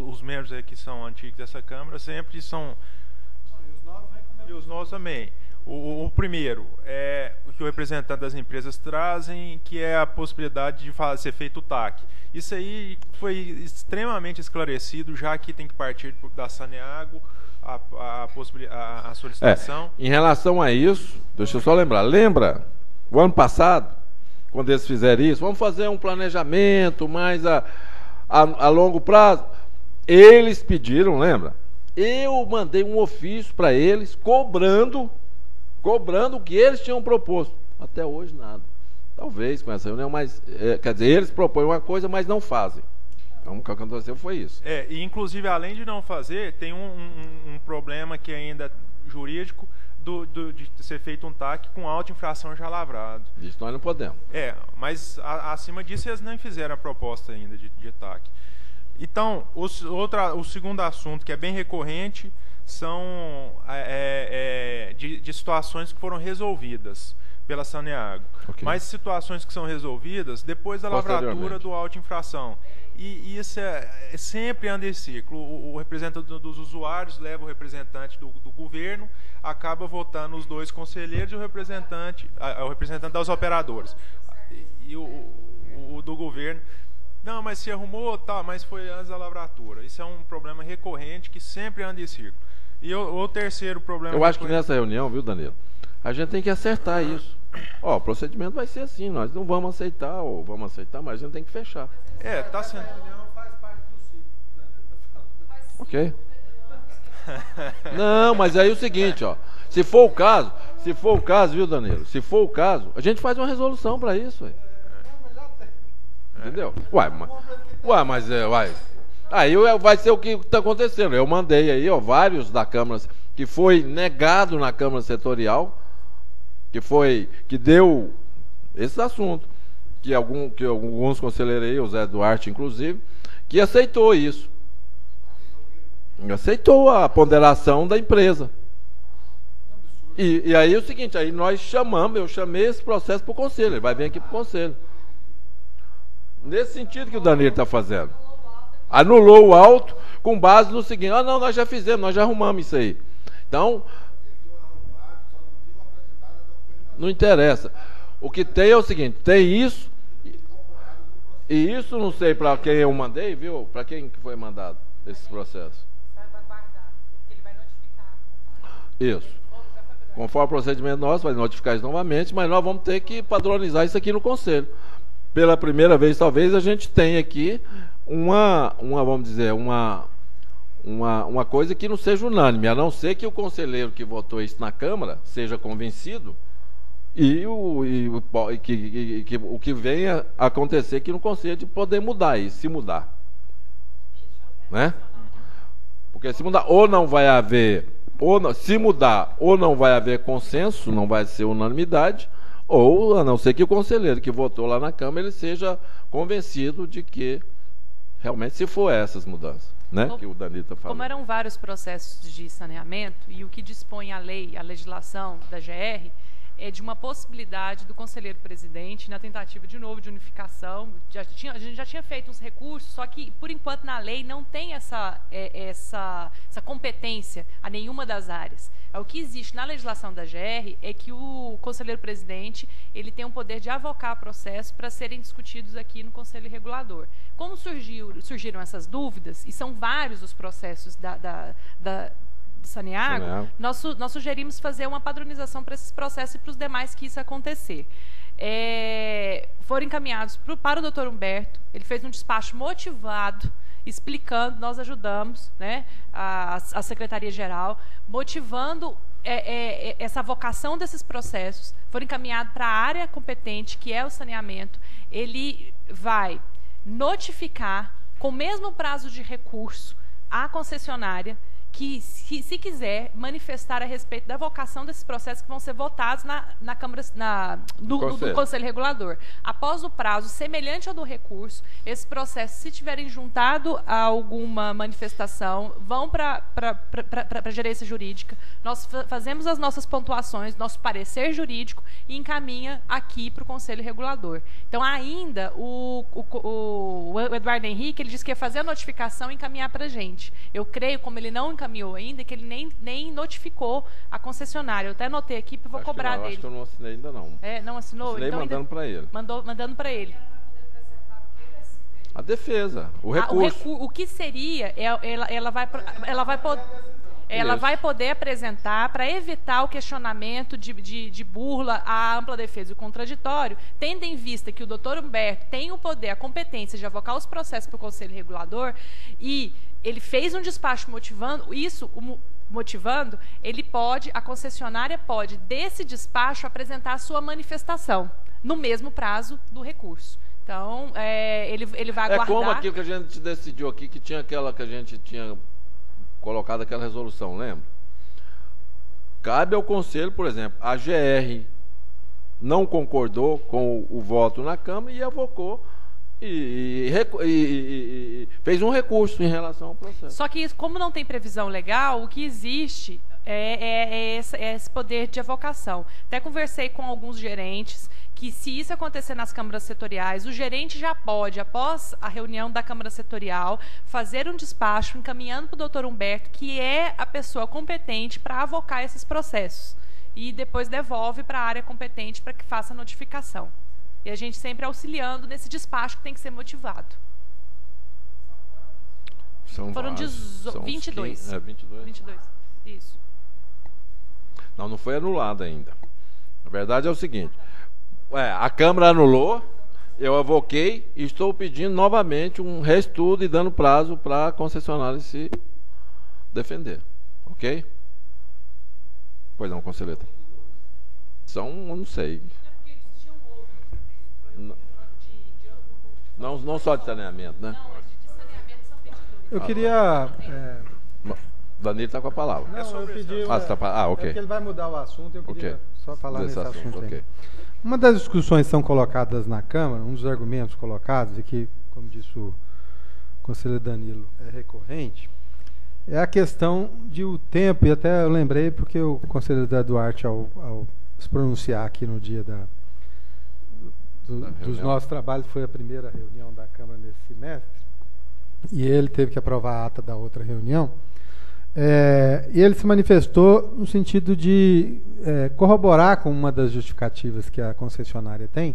os membros que são antigos dessa Câmara sempre são... E os novos também. O primeiro é o que o representante das empresas trazem, que é a possibilidade de ser feito o TAC. Isso aí foi extremamente esclarecido, já que tem que partir da Saneago a solicitação. Em relação a isso, deixa eu só lembrar. Lembra, o ano passado, quando eles fizeram isso, vamos fazer um planejamento mais a longo prazo. Eles pediram, lembra? Eu mandei um ofício para eles cobrando o que eles tinham proposto. Até hoje nada. Talvez com essa reunião, mas quer dizer, eles propõem uma coisa, mas não fazem. Então o que aconteceu foi isso. E inclusive, além de não fazer, tem um problema que ainda jurídico de ser feito um TAC com auto-infração já lavrado. Isso nós não podemos. Mas acima disso eles nem fizeram a proposta ainda de TAC. Então, o segundo assunto, que é bem recorrente, são de situações que foram resolvidas pela Saneago. Okay. Mas situações que são resolvidas depois da lavratura do auto-infração. E isso sempre anda em ciclo. O representante dos usuários leva o representante do governo, acaba votando os dois conselheiros e o representante das operadoras. E o do governo, não, mas se arrumou, tá, mas foi antes da lavratura. Isso é um problema recorrente que sempre anda em círculo. E o terceiro problema... Eu acho que nessa reunião, viu, Danilo, a gente tem que acertar isso. Ó, o procedimento vai ser assim, nós não vamos aceitar, ou vamos aceitar, mas a gente tem que fechar. Tá sendo... Ok? Não, mas aí é o seguinte, ó. Se for o caso, viu, Danilo? Se for o caso, a gente faz uma resolução para isso, ué. Entendeu? Mas aí vai ser o que está acontecendo. Eu mandei aí, ó, vários da Câmara, que foi negado na Câmara Setorial, que deu esse assunto, que alguns conselheiros aí, o Zé Duarte inclusive, que aceitou isso. Aceitou a ponderação da empresa. E aí é o seguinte, aí eu chamei esse processo para o conselho, ele vai vir aqui para o conselho. Nesse sentido que o Danilo está fazendo. Anulou o auto com base no seguinte, não, nós já fizemos, nós já arrumamos isso aí. Então, não interessa. O que tem é o seguinte, tem isso, e isso não sei para quem eu mandei, viu? Para quem que foi mandado esse processo. Isso. Conforme o procedimento nosso, vai notificar isso novamente, mas nós vamos ter que padronizar isso aqui no Conselho. Pela primeira vez, talvez, a gente tenha aqui vamos dizer, uma coisa que não seja unânime, a não ser que o conselheiro que votou isso na Câmara seja convencido e o que venha a acontecer aqui no Conselho de poder mudar isso, se mudar. Né? Porque se mudar, ou não vai haver... se mudar, ou não vai haver consenso, não vai ser unanimidade, ou a não ser que o conselheiro que votou lá na Câmara ele seja convencido de que realmente se for essas mudanças, né, que o Danilo está falando. Como eram vários processos de saneamento e o que dispõe a lei, a legislação da GR, é de uma possibilidade do conselheiro presidente, na tentativa de novo de unificação, a gente já tinha feito uns recursos, só que por enquanto na lei não tem essa competência a nenhuma das áreas. O que existe na legislação da GR é que o conselheiro presidente ele tem o poder de avocar processos para serem discutidos aqui no Conselho Regulador. Como surgiram essas dúvidas, e são vários os processos do Saneago, nós sugerimos fazer uma padronização para esses processos e para os demais que isso acontecer. Foram encaminhados para o doutor Humberto, ele fez um despacho motivado, explicando, nós ajudamos, né, a Secretaria-Geral, motivando essa vocação desses processos, foram encaminhados para a área competente, que é o saneamento, ele vai notificar, com o mesmo prazo de recurso, a concessionária, que, se quiser, manifestar a respeito da vocação desses processos que vão ser votados na Câmara, do Conselho Regulador. Após o prazo semelhante ao do recurso, esses processos, se tiverem juntado a alguma manifestação, vão para a gerência jurídica, nós fazemos as nossas pontuações, nosso parecer jurídico e encaminha aqui para o Conselho Regulador. Então, ainda, o Eduardo Henrique, ele disse que ia fazer a notificação e encaminhar para a gente. Eu creio, como ele não encaminhou ainda, que ele nem notificou a concessionária. Eu até anotei aqui, porque vou cobrar dele. Acho que eu não assinei ainda não. Não assinou? Assinei então, mandando para ele. Mandando para ele. A defesa, o recurso. O que seria, ela vai poder apresentar para evitar o questionamento de burla à ampla defesa e o contraditório, tendo em vista que o doutor Humberto tem o poder, a competência de avocar os processos para o Conselho Regulador e ele fez um despacho motivando, a concessionária pode, desse despacho, apresentar a sua manifestação, no mesmo prazo do recurso. Então, ele vai aguardar... É como aquilo que a gente decidiu aqui, que tinha aquela que a gente tinha colocado aquela resolução, lembra? Cabe ao Conselho, por exemplo, a GR não concordou com o voto na Câmara e avocou e fez um recurso em relação ao processo. Só que, como não tem previsão legal, o que existe é esse poder de avocação. Até conversei com alguns gerentes que se isso acontecer nas câmaras setoriais, o gerente já pode, após a reunião da Câmara Setorial, fazer um despacho encaminhando para o doutor Humberto, que é a pessoa competente para avocar esses processos. E depois devolve para a área competente para que faça a notificação. E a gente sempre auxiliando nesse despacho que tem que ser motivado. Foram 22. 15, 22? 22, isso. Não foi anulada ainda. A verdade é o seguinte, a Câmara anulou, eu avoquei e estou pedindo novamente um reestudo e dando prazo para a concessionária se defender. Ok? Pois não, conselheira. Eu não sei. Não só de saneamento, né? Eu queria... Danilo está com a palavra. Não, eu pedi... ok. É porque ele vai mudar o assunto, eu queria só falar nesse assunto okay. aí. Uma das discussões que são colocadas na Câmara, um dos argumentos colocados, e que, como disse o conselheiro Danilo, é recorrente, é a questão de o tempo, e até eu lembrei porque o conselheiro Zé Duarte, ao se pronunciar aqui no dia dos nossos trabalhos, foi a primeira reunião da Câmara nesse semestre, e ele teve que aprovar a ata da outra reunião, e ele se manifestou no sentido de corroborar com uma das justificativas que a concessionária tem,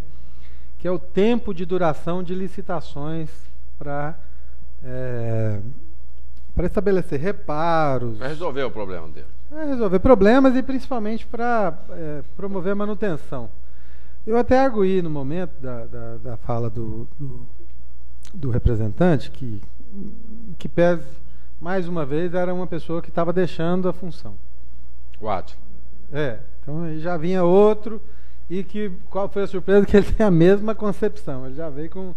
que é o tempo de duração de licitações para estabelecer reparos. Para resolver o problema dele. Para resolver problemas e principalmente para promover a manutenção. Eu até arguí no momento da fala do representante que pese, mais uma vez, era uma pessoa que estava deixando a função. Então já vinha outro, e qual foi a surpresa? Que ele tem a mesma concepção, ele já veio com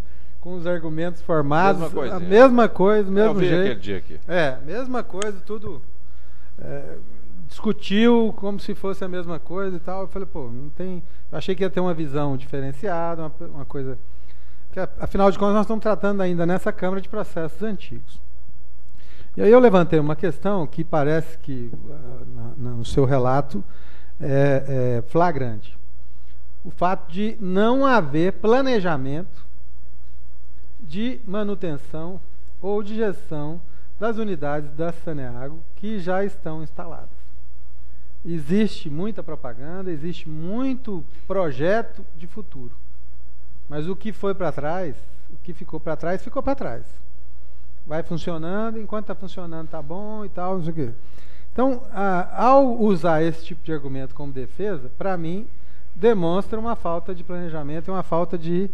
os argumentos formados, a mesma coisa, mesmo jeito. Aquele dia aqui. Mesma coisa, tudo discutiu como se fosse a mesma coisa e tal. Eu falei, não tem. Eu achei que ia ter uma visão diferenciada, uma coisa. Que, afinal de contas, nós estamos tratando ainda nessa Câmara de processos antigos. E aí eu levantei uma questão que parece que, no seu relato, é flagrante. O fato de não haver planejamento de manutenção ou de gestão das unidades da Saneago que já estão instaladas. Existe muita propaganda, existe muito projeto de futuro. Mas o que foi para trás, o que ficou para trás, ficou para trás. Vai funcionando, enquanto está funcionando está bom e tal, não sei o quê. Então, ao usar esse tipo de argumento como defesa, para mim, demonstra uma falta de planejamento e uma falta de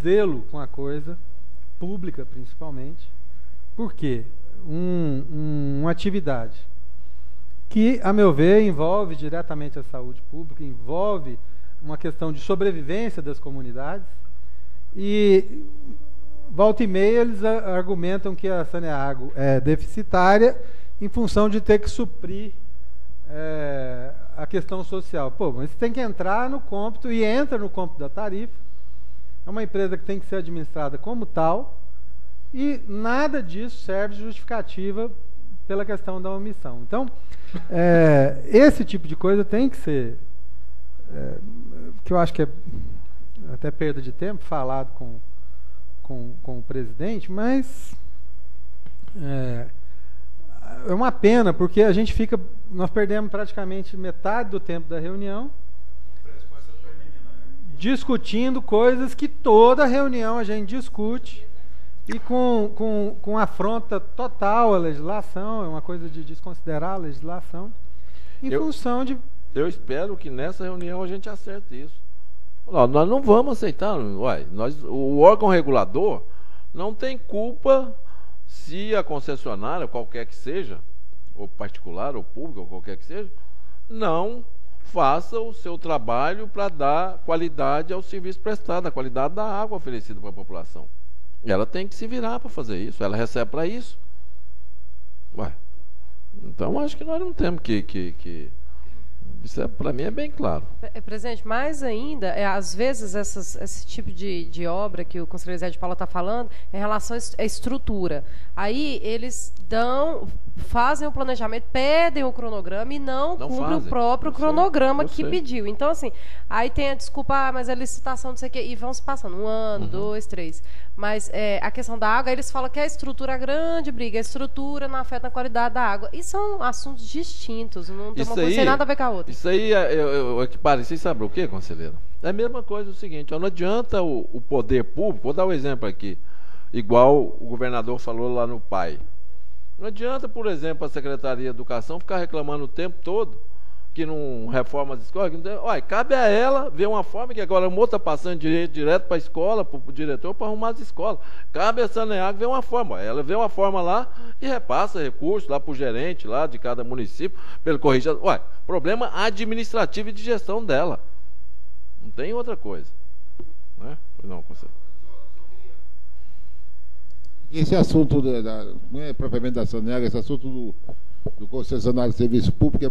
zelo com a coisa, pública principalmente. Por quê? Uma atividade que, a meu ver, envolve diretamente a saúde pública, envolve uma questão de sobrevivência das comunidades, e volta e meia eles argumentam que a Saneago é deficitária em função de ter que suprir a questão social. Mas tem que entrar no cômputo, e entra no cômputo da tarifa. É uma empresa que tem que ser administrada como tal, e nada disso serve de justificativa pela questão da omissão. Então, esse tipo de coisa tem que ser, que eu acho que é até perda de tempo, falado com o presidente, mas é uma pena, porque nós perdemos praticamente metade do tempo da reunião discutindo coisas que toda reunião a gente discute, e com afronta total à legislação, é uma coisa de desconsiderar a legislação, função de... Eu espero que nessa reunião a gente acerte isso. Nós não vamos aceitar. O órgão regulador não tem culpa se a concessionária, qualquer que seja, ou particular, ou pública, ou qualquer que seja, não faça o seu trabalho para dar qualidade ao serviço prestado, a qualidade da água oferecida para a população. Ela tem que se virar para fazer isso, ela recebe para isso. Então acho que nós não temos que isso para mim é bem claro. Presidente, mais ainda, às vezes esse tipo de obra que o conselheiro Zé de Paula está falando, em relação à estrutura. Aí eles fazem o planejamento, pedem o cronograma e não cumprem o próprio cronograma que pediu. Então, assim, aí tem a desculpa, mas a licitação, não sei o quê, e vão se passando 1 ano, 2, 3. Mas a questão da água, eles falam que a estrutura, a grande briga, a estrutura não afeta a qualidade da água. E são assuntos distintos, não tem uma coisa sem nada a ver com a outra. Isso aí, eu equiparo, vocês sabem o que, conselheiro? É a mesma coisa, o seguinte, ó, não adianta o poder público, vou dar um exemplo aqui, igual o governador falou lá no PAI. Não adianta, por exemplo, a Secretaria de Educação ficar reclamando o tempo todo que não reforma as escolas. Olha, cabe a ela ver uma forma que agora o moço está passando direto para a escola, para o diretor, para arrumar as escolas. Cabe a Saneago ver uma forma. Ela vê uma forma lá e repassa recursos lá para o gerente lá de cada município, para ele corrigir. Olha, problema administrativo e de gestão dela. Não tem outra coisa. Né? Pois não, conselheiro. Esse assunto, não é propriamente da Saneago, esse assunto do concessionário de serviço público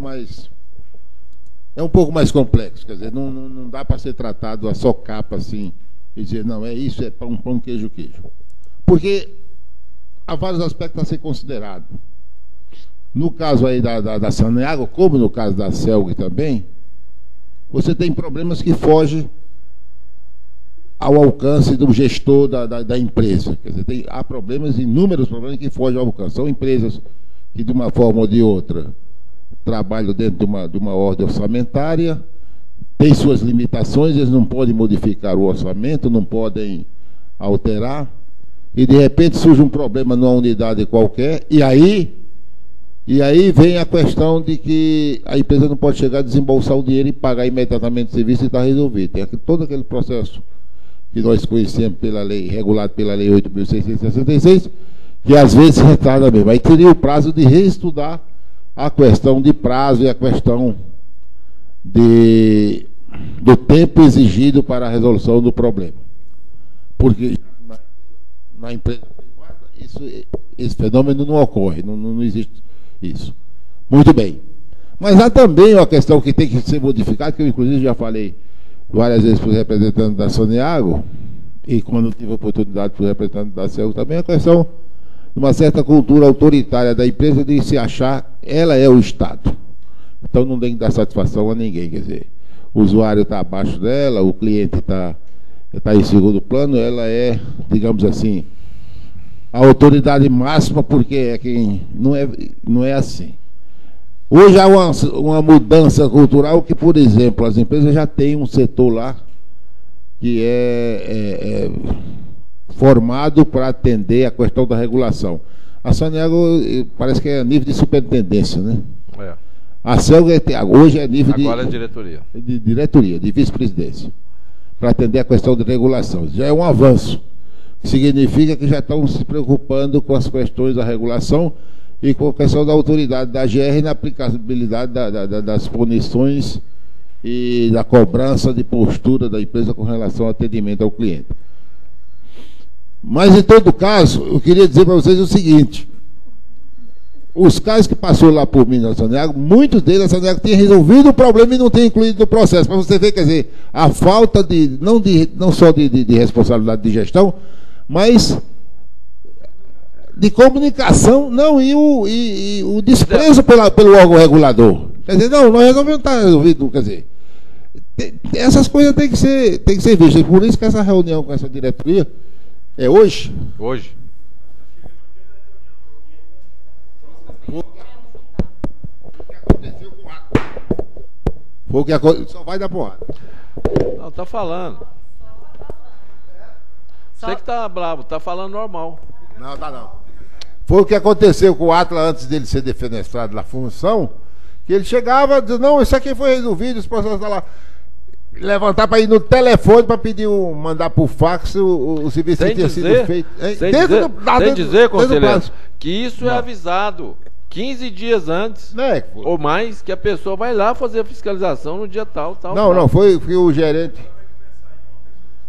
é um pouco mais complexo. Quer dizer, não dá para ser tratado a só capa assim, e dizer, não, é isso, é pão, queijo. Porque há vários aspectos a ser considerado. No caso aí da Saneago, como no caso da CELG também, você tem problemas que fogem ao alcance do gestor da empresa. Quer dizer, há problemas, inúmeros problemas que fogem ao alcance. São empresas que, de uma forma ou de outra, trabalham dentro de uma ordem orçamentária, têm suas limitações, eles não podem modificar o orçamento, não podem alterar, e de repente surge um problema numa unidade qualquer, e aí vem a questão de que a empresa não pode chegar a desembolsar o dinheiro e pagar imediatamente o serviço e está resolvido. Tem todo aquele processo que nós conhecemos pela lei, regulado pela lei 8.666, que às vezes retarda mesmo. Aí teria o prazo de reestudar a questão de prazo e a questão do tempo exigido para a resolução do problema. Porque na empresa privada esse fenômeno não ocorre, não existe isso. Muito bem. Mas há também uma questão que tem que ser modificada, que eu inclusive já falei várias vezes para os representantes da Saneago, e quando tive a oportunidade para os representantes da CELG também, a questão de uma certa cultura autoritária da empresa de se achar, ela é o Estado. Então não tem que dar satisfação a ninguém, quer dizer, o usuário está abaixo dela, o cliente está em segundo plano, ela é, digamos assim, a autoridade máxima, porque é quem não é assim. Hoje há uma mudança cultural que, por exemplo, as empresas já têm um setor lá que é formado para atender a questão da regulação. A Saneago parece que é a nível de superintendência, né? É. A CELG hoje é nível Agora é diretoria. De diretoria, de vice-presidência, para atender a questão de regulação. Já é um avanço. Significa que já estão se preocupando com as questões da regulação e com a questão da autoridade da GR na aplicabilidade das punições e da cobrança de postura da empresa com relação ao atendimento ao cliente. Mas, em todo caso, eu queria dizer para vocês o seguinte: os casos que passou lá por mim na Saneago, muitos deles a Saneago tinha resolvido o problema e não tem incluído no processo. Para você ver, quer dizer, a falta não só de responsabilidade de gestão, mas de comunicação, não, e o desprezo pelo órgão regulador. Quer dizer, não, nós resolvemos, não está resolvido, quer dizer, essas coisas têm que ser vistas. Por isso que essa reunião com essa diretoria é hoje. Hoje. Foi o que aconteceu. Só vai dar porrada. Não, tá falando. Você que tá bravo, tá falando normal. Não, tá não. Foi o que aconteceu com o Atlas antes dele ser defenestrado na função, que ele chegava e dizia, não, isso aqui foi resolvido, esse processo está lá. Levantar para ir no telefone para pedir mandar por fax o serviço que tinha sido feito. Sem dizer, conselheiro, que isso é avisado 15 dias antes, ou mais, que a pessoa vai lá fazer a fiscalização no dia tal. Não, foi o gerente.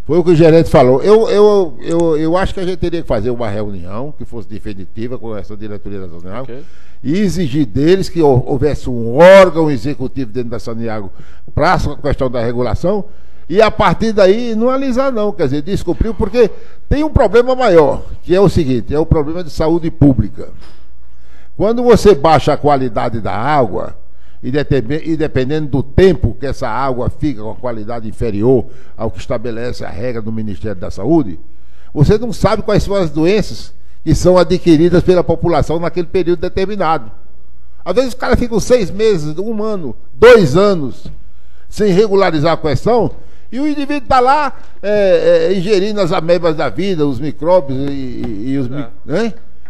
Foi o que o gerente falou. Eu acho que a gente teria que fazer uma reunião que fosse definitiva com essa diretoria da Saneago, okay, e exigir deles que houvesse um órgão executivo dentro da Saneago para a questão da regulação, e a partir daí não alisar não, quer dizer, descumprir, porque tem um problema maior, que é o seguinte, é o problema de saúde pública. Quando você baixa a qualidade da água, e dependendo do tempo que essa água fica com a qualidade inferior ao que estabelece a regra do Ministério da Saúde, você não sabe quais são as doenças que são adquiridas pela população naquele período determinado. Às vezes os caras ficam 6 meses, 1 ano, 2 anos, sem regularizar a questão, e o indivíduo está lá ingerindo as amebas da vida, os micróbios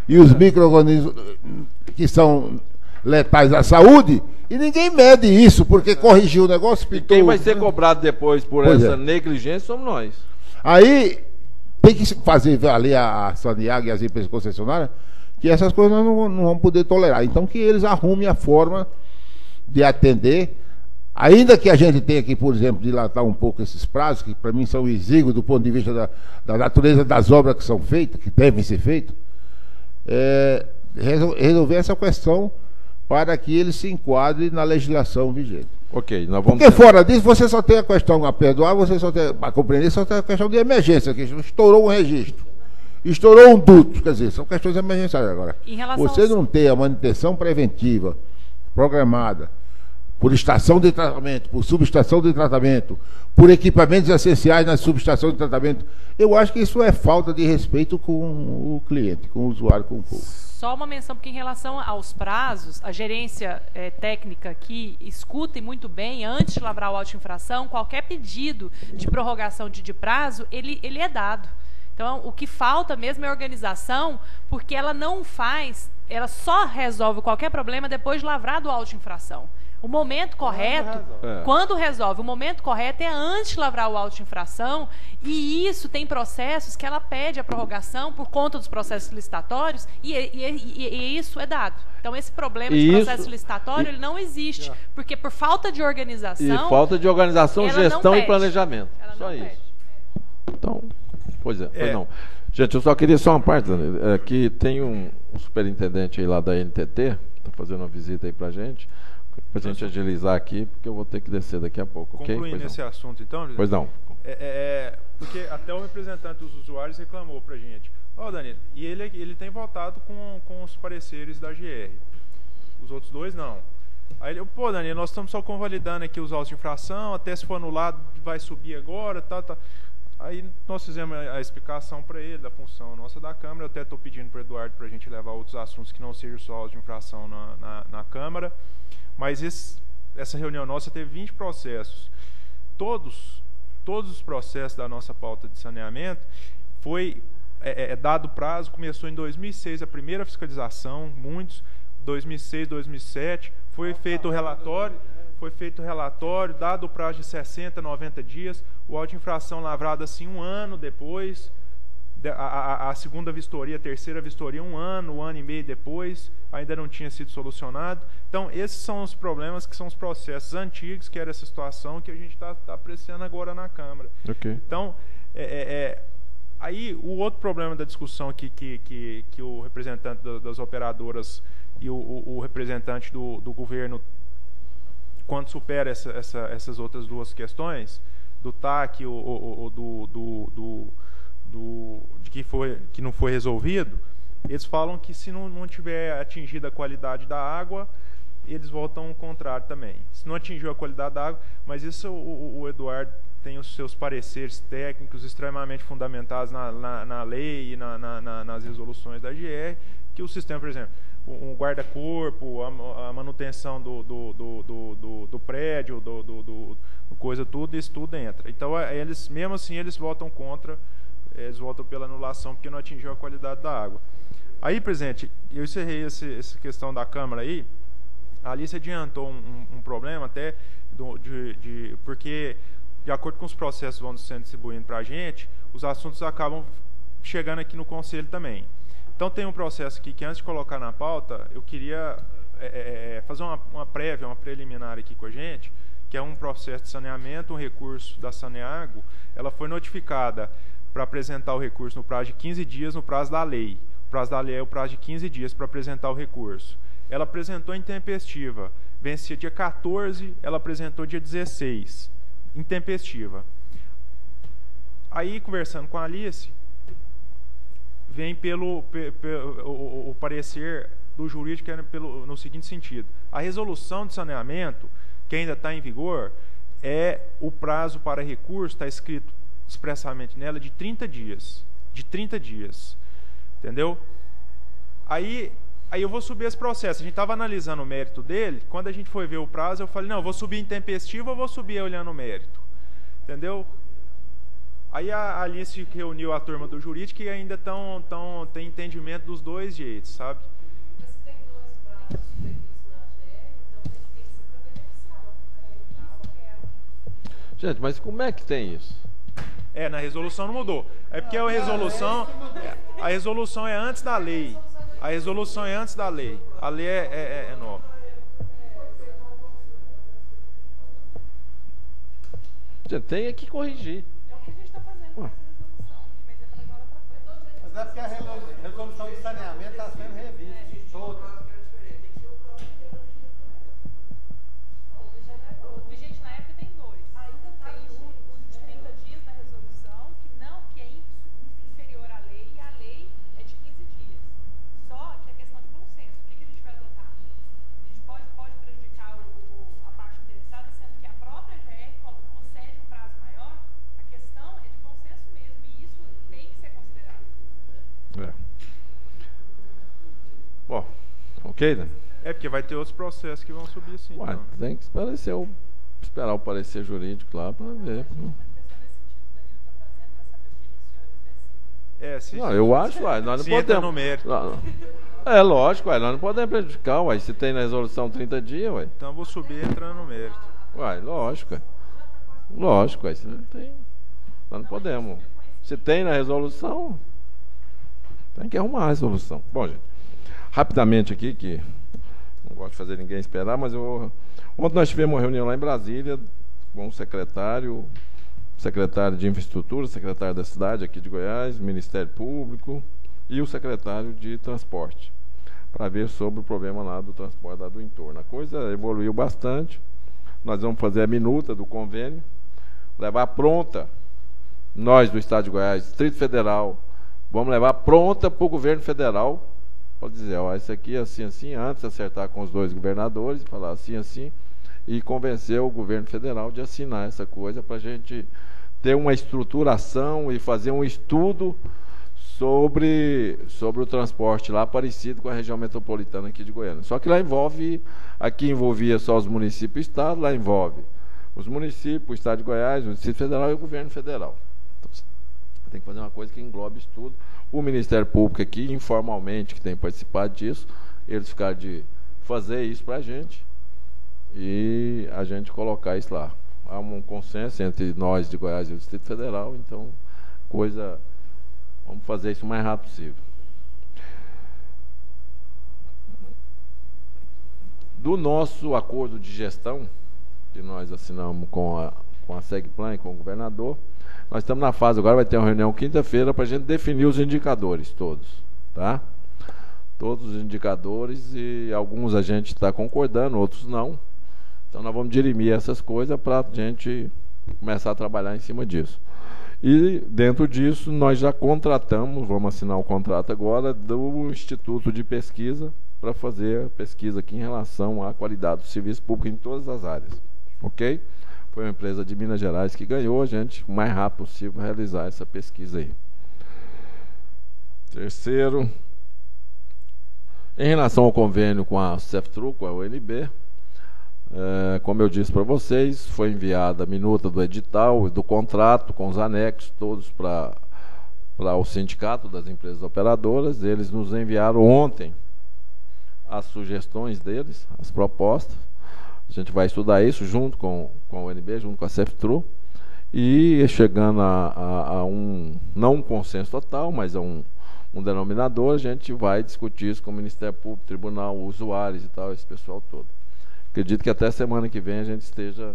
e os micro-organismos que são letais à saúde, e ninguém mede isso, porque corrigiu o negócio, pintou. E quem vai ser cobrado depois por essa negligência somos nós. Aí tem que fazer valer a Saneag e as empresas concessionárias que essas coisas nós não vamos poder tolerar. Então que eles arrumem a forma de atender, ainda que a gente tenha que, por exemplo, dilatar um pouco esses prazos, que para mim são exíguos do ponto de vista da natureza das obras que são feitas, que devem ser feitas, resolver essa questão para que ele se enquadre na legislação vigente. Ok, nós vamos... Porque fora disso, você só tem a questão a perdoar, você só tem a compreender, só tem a questão de emergência, que estourou um registro, estourou um duto, quer dizer, são questões emergenciais agora. Você não ter a manutenção preventiva, programada, por estação de tratamento, por subestação de tratamento, por equipamentos essenciais na subestação de tratamento, eu acho que isso é falta de respeito com o cliente, com o usuário, com o povo. Só uma menção, porque em relação aos prazos, a gerência técnica aqui escuta muito bem, antes de lavrar o auto de infração, qualquer pedido de prorrogação de prazo, ele é dado. Então, o que falta mesmo é organização, porque ela não faz, ela só resolve qualquer problema depois de lavrado o auto de infração. O momento correto, quando resolve, o momento correto é antes de lavrar o auto de infração, e isso tem processos que ela pede a prorrogação por conta dos processos licitatórios, e isso é dado. Então, esse problema de processo licitatório, ele não existe, porque por falta de organização... E falta de organização, gestão e planejamento. Só isso. Então, pois não. Gente, eu só queria só uma parte, que tem um superintendente aí lá da NTT, está fazendo uma visita aí pra gente, para a gente agilizar aqui, porque eu vou ter que descer daqui a pouco, ok? Concluindo esse assunto, então... Pois não. Porque até o representante dos usuários reclamou para a gente. Danilo, e ele tem votado com os pareceres da GR. Os outros dois, não. Aí ele, Danilo, nós estamos só convalidando aqui os autos de infração, até se for anulado vai subir agora, tá. Aí nós fizemos a explicação para ele da função nossa da Câmara. Eu até estou pedindo para o Eduardo para a gente levar outros assuntos que não sejam só autos de infração na Câmara. Mas essa reunião nossa teve 20 processos. Todos os processos da nossa pauta de saneamento foi dado prazo, começou em 2006 a primeira fiscalização, muitos, 2006, 2007, foi feito o relatório, dado o prazo de 60, 90 dias, o auto de infração lavrado assim 1 ano depois, a segunda vistoria, a terceira vistoria 1 ano e meio depois, ainda não tinha sido solucionado. Então, esses são os problemas, que são os processos antigos, que era essa situação que a gente está apreciando agora na Câmara. Okay. Então, aí o outro problema da discussão que o representante das operadoras e o representante do governo, quando supera essas outras duas questões, do TAC que não foi resolvido, eles falam que se não tiver atingido a qualidade da água, eles voltam ao contrário também. Se não atingiu a qualidade da água, mas isso o Eduardo tem os seus pareceres técnicos extremamente fundamentados na lei e nas resoluções da GR, que o sistema, por exemplo, um guarda-corpo, a manutenção do prédio, do coisa, tudo, isso tudo entra. Então, eles, mesmo assim, eles votam contra, eles votam pela anulação, porque não atingiu a qualidade da água. Aí, presidente, eu encerrei essa questão da Câmara aí. A Alice adiantou um problema até, porque, de acordo com os processos que vão sendo distribuindo para a gente, os assuntos acabam chegando aqui no Conselho também. Então, tem um processo aqui que, antes de colocar na pauta, eu queria fazer uma prévia, uma preliminar aqui com a gente, que é um processo de saneamento, um recurso da Saneago. Ela foi notificada para apresentar o recurso no prazo de 15 dias, no prazo da lei. O prazo da lei é o prazo de 15 dias para apresentar o recurso. Ela apresentou intempestiva. Vencia dia 14, ela apresentou dia 16. Intempestiva. Aí, conversando com a Alice, vem o parecer do jurídico era no seguinte sentido: a resolução de saneamento, que ainda está em vigor, o prazo para recurso está escrito expressamente nela de 30 dias. De 30 dias. Entendeu? Aí eu vou subir esse processo. A gente estava analisando o mérito dele. Quando a gente foi ver o prazo, eu falei, não, eu vou subir intempestivo ou vou subir olhando o mérito? Entendeu? Aí a Alice reuniu a turma do jurídico e ainda tem entendimento dos dois jeitos, sabe? Mas se tem dois prazos previstos na GR, então tem que ser para beneficiar, não? Gente, mas como é que tem isso? Na resolução não mudou. É porque a resolução é antes da lei. A resolução é antes da lei. A lei é nova. Gente, tem que corrigir. É o que a gente está fazendo com essa resolução, de medir para agora para frente. Mas é porque a resolução de saneamento está sendo revista. Toda. O vigente na época tem dois. Ainda tem o de 30 dias na resolução, que é inferior à lei, e a lei é de 15 dias. Só que é questão de bom senso. O que a gente vai adotar? A gente pode prejudicar a parte interessada, sendo que a própria GR concede um prazo maior. A questão é de bom senso mesmo, e isso tem que ser considerado. Bom, ok, né? Porque vai ter outros processos que vão subir sim. Ué, tem que esperar o parecer jurídico lá para ver. Não, eu acho, nós não podemos. No mérito. É lógico, nós não podemos prejudicar, se tem na resolução 30 dias, Então eu vou subir entrando no mérito. Lógico. Lógico, se não tem. Nós não podemos. Se tem na resolução, tem que arrumar a resolução. Bom, gente, rapidamente aqui, que não gosto de fazer ninguém esperar, mas ontem nós tivemos uma reunião lá em Brasília com o secretário de Infraestrutura, secretário da cidade aqui de Goiás, Ministério Público e o secretário de Transporte, para ver sobre o problema lá do transporte lá do entorno. A coisa evoluiu bastante. Nós vamos fazer a minuta do convênio, levar pronta, nós do Estado de Goiás, Distrito Federal, vamos levar pronta para o governo federal, pode dizer, isso aqui é assim, assim, antes de acertar com os dois governadores, falar assim, assim, e convencer o governo federal de assinar essa coisa para a gente ter uma estruturação e fazer um estudo sobre o transporte lá, parecido com a região metropolitana aqui de Goiânia. Só que lá aqui envolvia só os municípios e o Estado, lá envolve os municípios, o Estado de Goiás, o Distrito Federal e o governo federal. Então, tem que fazer uma coisa que englobe isso tudo. O Ministério Público aqui, informalmente, que tem participado disso, eles ficaram de fazer isso para a gente e a gente colocar isso lá. Há um consenso entre nós de Goiás e o Distrito Federal, então, vamos fazer isso o mais rápido possível. Do nosso acordo de gestão, que nós assinamos com a Segplan e com o governador, nós estamos na fase agora, vai ter uma reunião quinta-feira para a gente definir os indicadores todos, tá? Todos os indicadores, e alguns a gente está concordando, outros não. Então nós vamos dirimir essas coisas para a gente começar a trabalhar em cima disso. E dentro disso nós já contratamos, vamos assinar o contrato agora, do Instituto de Pesquisa, para fazer a pesquisa aqui em relação à qualidade do serviço público em todas as áreas. Ok? Foi uma empresa de Minas Gerais que ganhou, a gente, o mais rápido possível, realizar essa pesquisa aí. Terceiro, em relação ao convênio com a CEFTRU, com a UNB, como eu disse para vocês, foi enviada a minuta do edital, do contrato, com os anexos todos para o sindicato das empresas operadoras. Eles nos enviaram ontem as sugestões deles, as propostas. A gente vai estudar isso junto com a UNB, junto com a CEFTRU, e chegando a não um consenso total, mas a um denominador, a gente vai discutir isso com o Ministério Público, Tribunal, usuários e tal, esse pessoal todo. Acredito que até semana que vem a gente esteja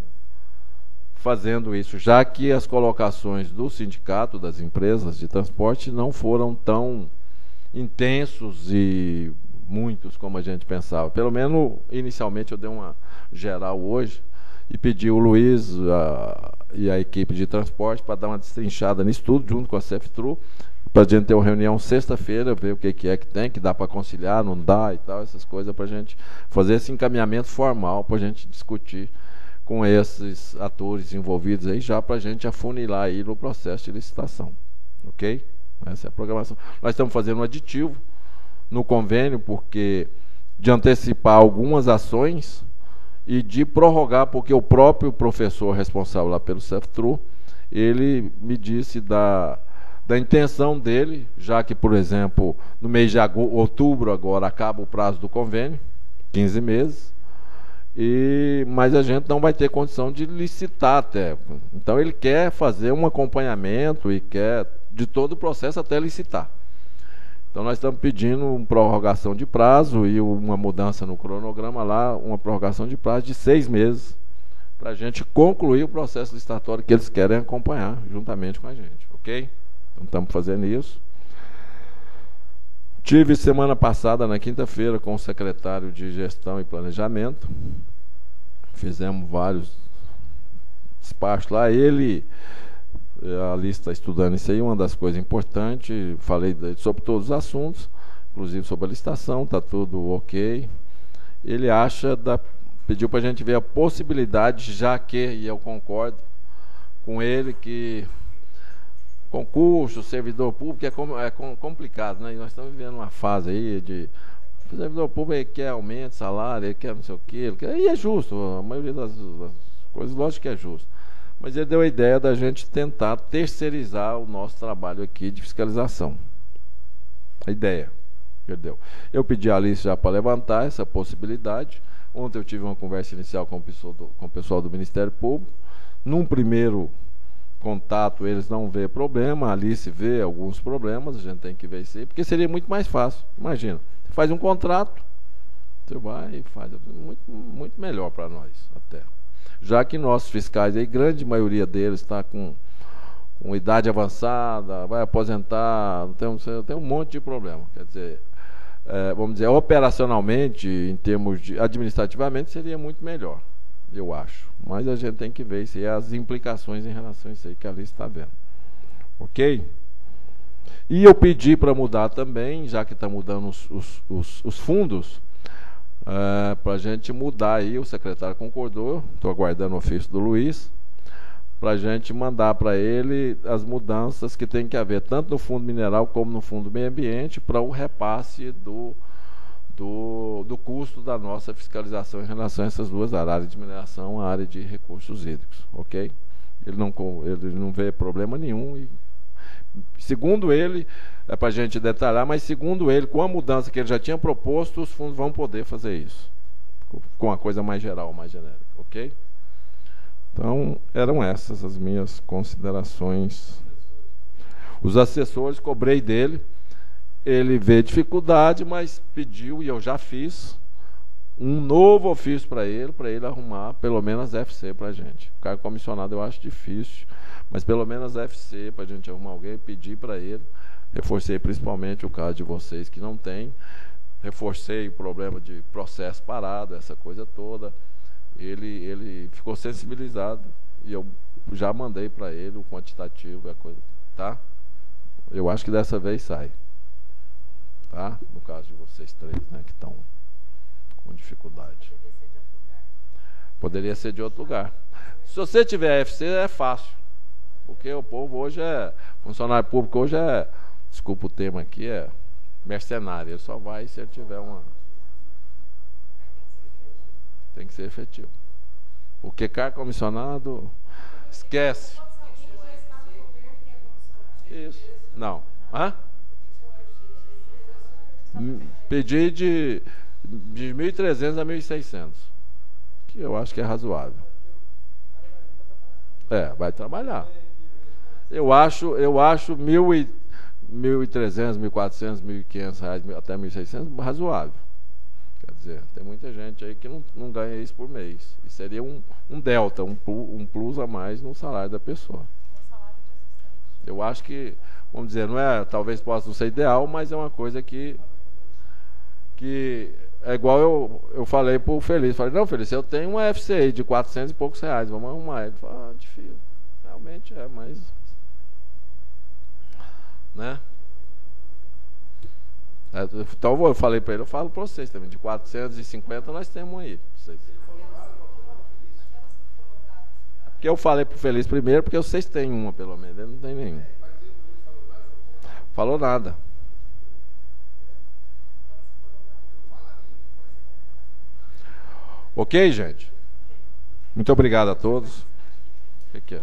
fazendo isso, já que as colocações do sindicato das empresas de transporte não foram tão intensos e muitos como a gente pensava. Pelo menos, inicialmente, eu dei uma geral hoje e pedi o Luiz e a equipe de transporte para dar uma destrinchada nisso tudo, junto com a CEFTRU, para a gente ter uma reunião sexta-feira, ver o que é que tem, que dá para conciliar, não dá e tal, essas coisas, para a gente fazer esse encaminhamento formal, para a gente discutir com esses atores envolvidos aí, já para a gente afunilar aí no processo de licitação. Ok? Essa é a programação. Nós estamos fazendo um aditivo no convênio, porque de antecipar algumas ações e de prorrogar, porque o próprio professor responsável lá pelo CEFTRU, ele me disse da intenção dele, já que, por exemplo, no mês de outubro agora acaba o prazo do convênio, 15 meses, mas a gente não vai ter condição de licitar até. Então ele quer fazer um acompanhamento e quer de todo o processo até licitar. Então nós estamos pedindo uma prorrogação de prazo e uma mudança no cronograma lá, uma prorrogação de prazo de 6 meses, para a gente concluir o processo licitatório que eles querem acompanhar juntamente com a gente, ok? Então estamos fazendo isso. Tive semana passada, na quinta-feira, com o secretário de Gestão e Planejamento. Fizemos vários despachos lá. A lista está estudando isso aí, uma das coisas importantes. Falei sobre todos os assuntos, inclusive sobre a licitação, está tudo ok. Ele pediu para a gente ver a possibilidade, já que, e eu concordo com ele, que concurso, servidor público é complicado, né? E nós estamos vivendo uma fase aí de o servidor público, ele quer aumento de salário, ele quer não sei o quê, e é justo, a maioria das coisas, lógico que é justo. Mas ele deu a ideia da gente tentar terceirizar o nosso trabalho aqui de fiscalização. A ideia que ele deu. Eu pedi a Alice já para levantar essa possibilidade. Ontem eu tive uma conversa inicial com o pessoal do Ministério Público. Num primeiro contato eles não vê problema, a Alice vê alguns problemas, a gente tem que ver isso aí, porque seria muito mais fácil. Imagina, você faz um contrato, você vai e faz, muito melhor para nós até. Já que nossos fiscais, a grande maioria deles está com idade avançada, vai aposentar, tem um monte de problema. Quer dizer, vamos dizer, operacionalmente, em termos de administrativamente, seria muito melhor, eu acho. Mas a gente tem que ver se as implicações em relação a isso aí que a Alice está vendo. Ok? E eu pedi para mudar também, já que está mudando os fundos, para a gente mudar aí, o secretário concordou, estou aguardando o ofício do Luiz, para a gente mandar para ele as mudanças que tem que haver, tanto no fundo mineral como no fundo meio ambiente, para o repasse do custo da nossa fiscalização em relação a essas duas áreas, a área de mineração e a área de recursos hídricos, ok? Ele não vê problema nenhum. E, segundo ele, é para a gente detalhar, mas segundo ele, com a mudança que ele já tinha proposto, os fundos vão poder fazer isso, com a coisa mais geral, mais genérica, ok? Então, eram essas as minhas considerações. Os assessores, cobrei dele. Ele vê dificuldade, mas pediu, e eu já fiz, um novo ofício para ele arrumar pelo menos FC para a gente. O cargo comissionado eu acho difícil, mas pelo menos FC para a gente arrumar alguém, pedir para ele. Reforcei principalmente o caso de vocês que não tem. Reforcei o problema de processo parado, essa coisa toda. Ele ficou sensibilizado e eu já mandei para ele o quantitativo e a coisa, tá? Eu acho que dessa vez sai. Tá? No caso de vocês três, né, que estão com dificuldade. Poderia ser de outro lugar. Se você tiver FC, é fácil. Porque o povo hoje funcionário público hoje desculpa o termo aqui, é mercenário. Ele só vai se ele tiver tem que ser efetivo. Porque cargo comissionado, esquece. Isso. Não. Hã? Pedi de 1.300 a 1.600, que eu acho que é razoável. Vai trabalhar. Eu acho 1.300, 1.400, 1.500 reais, até 1.600 razoável. Quer dizer, tem muita gente aí que não ganha isso por mês. E seria um delta, um plus a mais no salário da pessoa. Eu acho que, vamos dizer, talvez possa não ser ideal, mas é uma coisa que é igual eu falei para o Feliz. Falei, não, Feliz, eu tenho uma FCI de 400 e poucos reais, vamos arrumar. Ele falou, difícil. Realmente mas... né? Então eu falei para ele, eu falo para vocês também, de 450 nós temos aí. Porque eu falei pro Feliz primeiro, porque vocês têm uma pelo menos, ele não tem nenhuma. Falou nada. Ok, gente? Muito obrigado a todos. O que é?